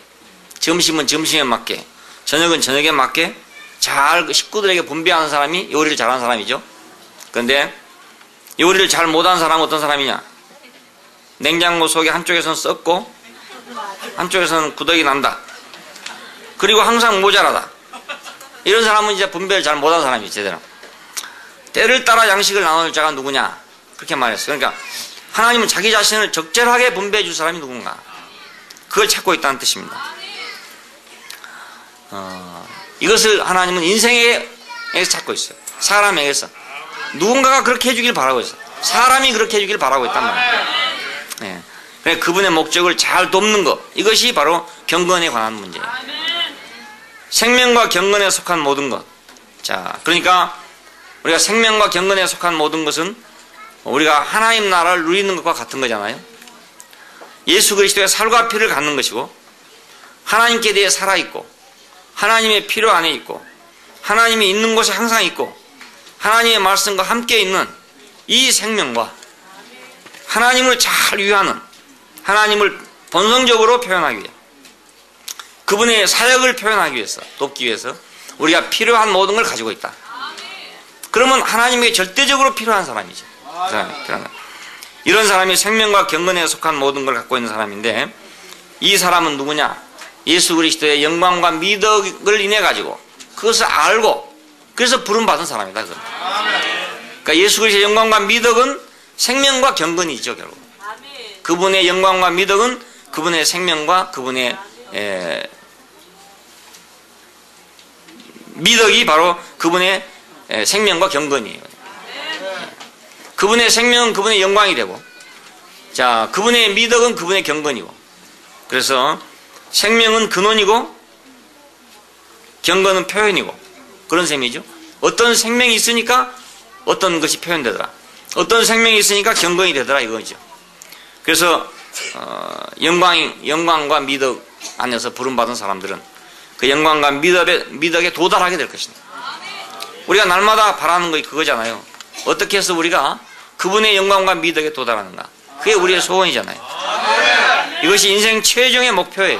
점심은 점심에 맞게, 저녁은 저녁에 맞게 잘 식구들에게 분배하는 사람이 요리를 잘하는 사람이죠. 그런데 요리를 잘 못하는 사람은 어떤 사람이냐? 냉장고 속에 한쪽에서는 썩고 한쪽에서는 구더기 난다. 그리고 항상 모자라다. 이런 사람은 이제 분배를 잘 못하는 사람이지, 제대로. 때를 따라 양식을 나눌 자가 누구냐? 그렇게 말했어요. 그러니까 하나님은 자기 자신을 적절하게 분배해 줄 사람이 누군가, 그걸 찾고 있다는 뜻입니다. 이것을 하나님은 인생에서 찾고 있어요. 사람에게서. 누군가가 그렇게 해주길 바라고 있어요. 사람이 그렇게 해주길 바라고 있단 말이에요. 네. 그러니까 그분의 목적을 잘 돕는 것, 이것이 바로 경건에 관한 문제예요. 생명과 경건에 속한 모든 것. 자, 그러니까 우리가 생명과 경건에 속한 모든 것은 우리가 하나님 나라를 누리는 것과 같은 거잖아요. 예수 그리스도의 살과 피를 갖는 것이고, 하나님께 대해 살아있고, 하나님의 피로 안에 있고, 하나님이 있는 곳에 항상 있고, 하나님의 말씀과 함께 있는 이 생명과 하나님을 잘 위하는, 하나님을 본성적으로 표현하기 위해, 그분의 사역을 표현하기 위해서, 돕기 위해서 우리가 필요한 모든 걸 가지고 있다. 그러면 하나님에게 절대적으로 필요한 사람이죠. 이런 사람이 생명과 경건에 속한 모든 걸 갖고 있는 사람인데, 이 사람은 누구냐? 예수 그리스도의 영광과 미덕을 인해 가지고 그것을 알고 그래서 부름받은 사람이다. 그러니까 예수 그리스도의 영광과 미덕은 생명과 경건이죠, 결국. 그분의 영광과 미덕은 그분의 생명과 그분의 미덕이 바로 그분의 생명과 경건이에요. 그분의 생명은 그분의 영광이 되고, 자, 그분의 미덕은 그분의 경건이고, 그래서 생명은 근원이고 경건은 표현이고, 그런 셈이죠. 어떤 생명이 있으니까 어떤 것이 표현되더라, 어떤 생명이 있으니까 경건이 되더라, 이거죠. 그래서 영광과 미덕 안에서 부름받은 사람들은 그 영광과 미덕에 도달하게 될 것입니다. 우리가 날마다 바라는 것이 그거잖아요. 어떻게 해서 우리가 그분의 영광과 미덕에 도달하는가, 그게 우리의 소원이잖아요. 이것이 인생 최종의 목표예요.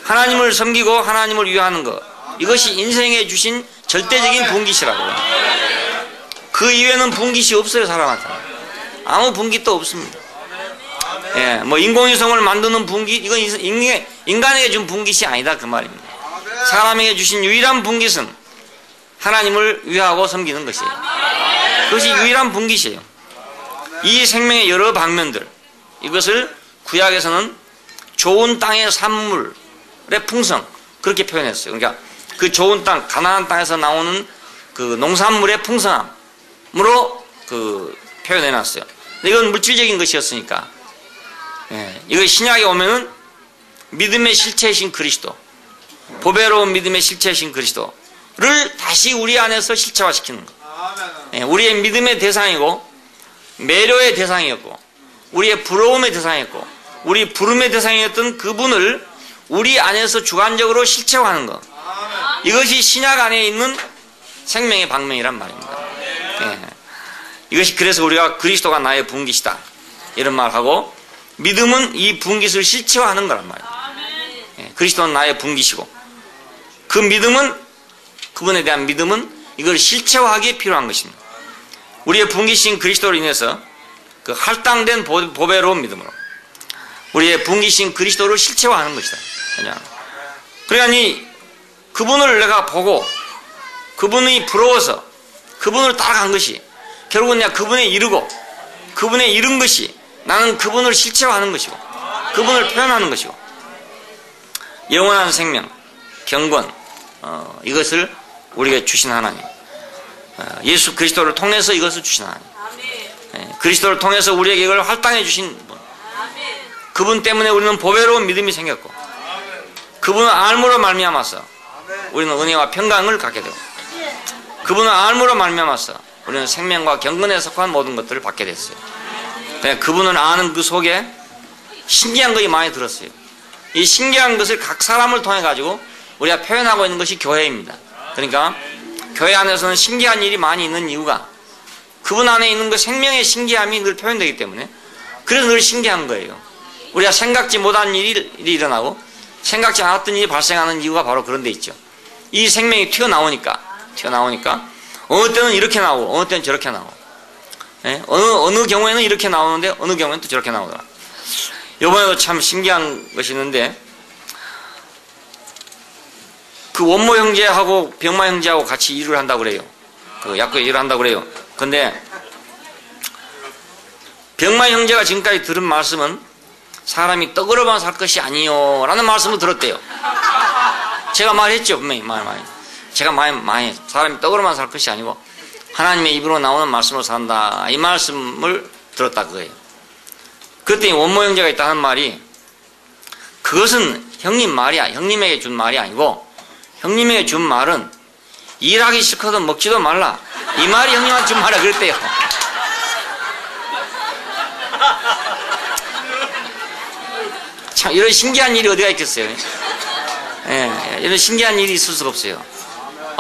하나님을 섬기고 하나님을 위하는 것, 이것이 인생에 주신 절대적인 분깃이라고요. 그 그 이외에는 분깃이 없어요, 사람한테. 아무 분깃도 없습니다. 예, 뭐 인공위성을 만드는 분깃, 이건 인간에게 준 분깃이 아니다, 그 말입니다. 사람에게 주신 유일한 분깃은 하나님을 위하고 섬기는 것이에요. 그것이 유일한 분깃이에요. 이 생명의 여러 방면들, 이것을 구약에서는 좋은 땅의 산물의 풍성, 그렇게 표현했어요. 그러니까 그 좋은 땅, 가나안 땅에서 나오는 그 농산물의 풍성함으로 그 표현해놨어요. 이건 물질적인 것이었으니까. 예, 이거 신약에 오면은 믿음의 실체이신 그리스도, 보배로운 믿음의 실체이신 그리스도를 다시 우리 안에서 실체화시키는 것. 예, 우리의 믿음의 대상이고 매료의 대상이었고 우리의 부러움의 대상이었고 우리 부름의 대상이었던 그분을 우리 안에서 주관적으로 실체화하는 것. 이것이 신약 안에 있는 생명의 방면이란 말입니다. 예. 이것이 그래서 우리가 그리스도가 나의 분깃이다 이런 말하고, 믿음은 이 분깃을 실체화하는 거란 말이에요. 예. 그리스도는 나의 분깃이고 그 믿음은, 그분에 대한 믿음은 이걸 실체화하기에 필요한 것입니다. 우리의 분깃인 그리스도로 인해서 그 할당된 보배로운 믿음으로 우리의 분깃인 그리스도를 실체화하는 것이다. 그러니까 그분을 내가 보고 그분이 부러워서 그분을 따라간 것이 결국은 내가 그분에 이르고 그분에 이른 것이 나는 그분을 실체화하는 것이고 그분을 표현하는 것이고, 영원한 생명, 경건, 이것을 우리에게 주신 하나님, 예수 그리스도를 통해서 이것을 주신 하나님, 그리스도를 통해서 우리에게 이걸 할당해 주신 분, 그분 때문에 우리는 보배로운 믿음이 생겼고 그분을 알므로 말미암아서 우리는 은혜와 평강을 갖게 되고 그분을 알므로 말미암아서 우리는 생명과 경건에 속한 모든 것들을 받게 됐어요. 그분을 아는 그 속에 신기한 것이 많이 들었어요. 이 신기한 것을 각 사람을 통해 가지고 우리가 표현하고 있는 것이 교회입니다. 그러니까 교회 안에서는 신기한 일이 많이 있는 이유가 그분 안에 있는 그 생명의 신기함이 늘 표현되기 때문에, 그래서 늘 신기한 거예요. 우리가 생각지 못한 일이 일어나고 생각지 않았던 일이 발생하는 이유가 바로 그런 데 있죠. 이 생명이 튀어나오니까 어느 때는 이렇게 나오고 어느 때는 저렇게 나오고, 예? 어느 경우에는 이렇게 나오는데 어느 경우에는 또 저렇게 나오더라. 이번에도 참 신기한 것이 있는데, 그 원모 형제하고 병마 형제하고 같이 일을 한다고 그래요. 그 약국에 일을 한다고 그래요. 근데 병마 형제가 지금까지 들은 말씀은 사람이 떡으로만 살 것이 아니요 라는 말씀을 들었대요. 제가 말했죠, 분명히 제가 많이 사람이 떡으로만 살 것이 아니고 하나님의 입으로 나오는 말씀으로 산다, 이 말씀을 들었다 그거예요. 그랬더니 원모 형제가 있다는 말이, 그것은 형님 말이야, 형님에게 준 말이 아니고 형님에게 준 말은 일하기 싫거든 먹지도 말라, 이 말이 형님한테 준 말이야 그랬대요. 참 이런 신기한 일이 어디가 있겠어요. 예, 이런 신기한 일이 있을 수가 없어요.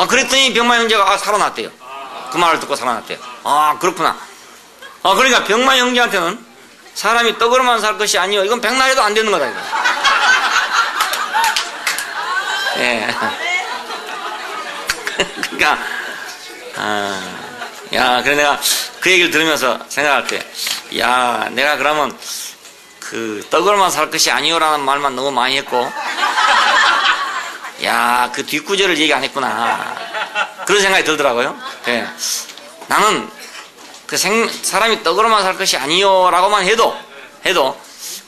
그랬더니 병마 형제가 살아났대요. 그 말을 듣고 살아났대요. 그렇구나. 그러니까 병마 형제한테는 사람이 떡으로만 살 것이 아니요, 이건 백날에도 안 되는 거다 이거. 예. 그러니까 그래 내가 그 얘기를 들으면서 생각할 때, 내가 그러면 그 떡으로만 살 것이 아니요라는 말만 너무 많이 했고, 그 뒷구절을 얘기 안 했구나, 그런 생각이 들더라고요. 예. 나는 그 사람이 떡으로만 살 것이 아니요라고만 해도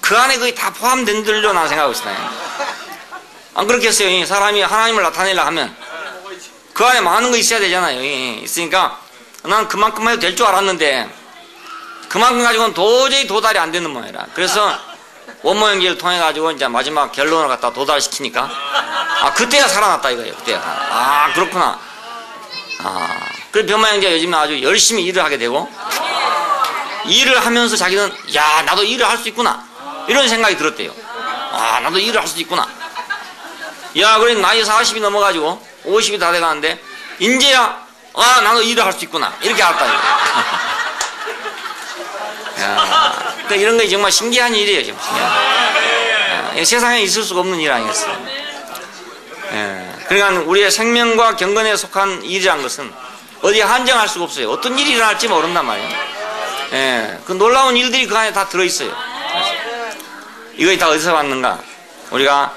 그 안에 거의 다 포함된 줄로 나는 생각하고 있어요. 안 그렇겠어요? 사람이 하나님을 나타내려 하면 그 안에 많은 거 있어야 되잖아요. 있으니까 난 그만큼만 해도 될 줄 알았는데 그만큼 가지고는 도저히 도달이 안 되는 모양이라. 그래서 원모 형제를 통해 가지고 이제 마지막 결론을 갖다 도달시키니까 그때야 살아났다 이거예요. 그때야. 그렇구나. 그 병마 형제가 요즘에 아주 열심히 일을 하게 되고, 일을 하면서 자기는 나도 일을 할 수 있구나 이런 생각이 들었대요. 나도 일을 할 수 있구나. 그래 나이 40이 넘어가지고 50이 다 돼가는데 이제야 나도 일을 할 수 있구나 이렇게 알았다 이거. 그러니까 이런 게 정말 신기한 일이에요. 지금 세상에 있을 수가 없는 일 아니겠어요. 그러니까 우리의 생명과 경건에 속한 일이란 것은 어디 한정할 수가 없어요. 어떤 일이 일어날지 모른단 말이에요. 예, 그 놀라운 일들이 그 안에 다 들어있어요. 이것이 다 어디서 왔는가? 우리가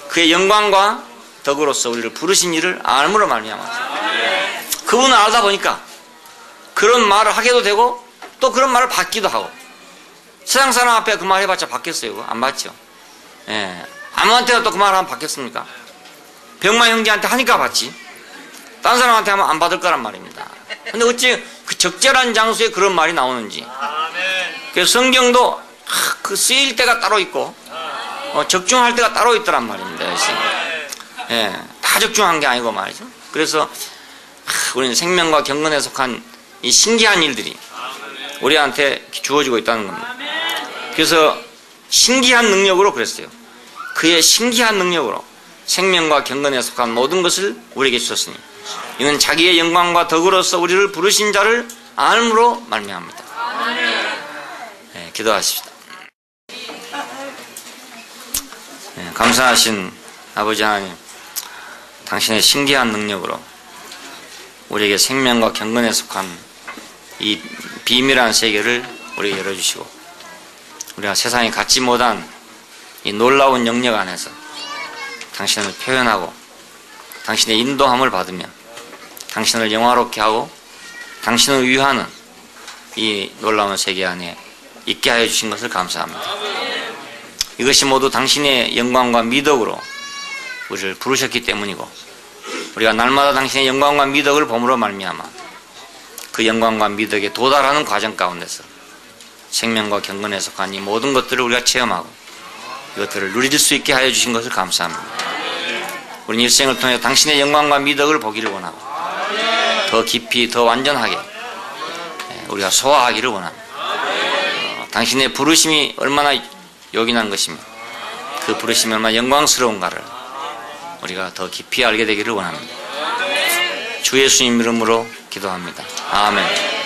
그의 영광과 덕으로서 우리를 부르신 일을 알므로 말미암아. 그분을 알다 보니까 그런 말을 하게도 되고 또 그런 말을 받기도 하고. 세상 사람 앞에 그 말 해봤자 받겠어요? 그거? 안 받죠. 예, 아무한테나 또 그 말 하면 받겠습니까? 병마 형제한테 하니까 받지. 딴 사람한테 하면 안 받을 거란 말입니다. 근데 어찌 그 적절한 장소에 그런 말이 나오는지. 그래서 성경도 그 쓰일 때가 따로 있고 적중할 때가 따로 있더란 말입니다. 예, 다 적중한 게 아니고 말이죠. 그래서 우리는 생명과 경건에 속한 이 신기한 일들이 우리한테 주어지고 있다는 겁니다. 그래서 신기한 능력으로 그랬어요. 그의 신기한 능력으로 생명과 경건에 속한 모든 것을 우리에게 주셨으니 이는 자기의 영광과 덕으로서 우리를 부르신 자를 알므로 말미암니다. 네, 기도하십시다. 네, 감사하신 아버지 하나님, 당신의 신기한 능력으로 우리에게 생명과 경건에 속한 이 비밀한 세계를 우리에게 열어주시고 우리가 세상에 갖지 못한 이 놀라운 영역 안에서 당신을 표현하고 당신의 인도함을 받으며 당신을 영화롭게 하고 당신을 위하는 이 놀라운 세계 안에 있게 하여 주신 것을 감사합니다. 이것이 모두 당신의 영광과 미덕으로 우리를 부르셨기 때문이고 우리가 날마다 당신의 영광과 미덕을 봄으로 말미암아 그 영광과 미덕에 도달하는 과정 가운데서 생명과 경건에 속한 이 모든 것들을 우리가 체험하고 이것들을 누릴 수 있게 하여 주신 것을 감사합니다. 우리는 일생을 통해 당신의 영광과 미덕을 보기를 원하고 더 깊이 더 완전하게 우리가 소화하기를 원합니다. 당신의 부르심이 얼마나 요긴한 것이며 그 부르심이 얼마나 영광스러운가를 우리가 더 깊이 알게 되기를 원합니다. 주 예수님 이름으로 기도합니다. 아멘.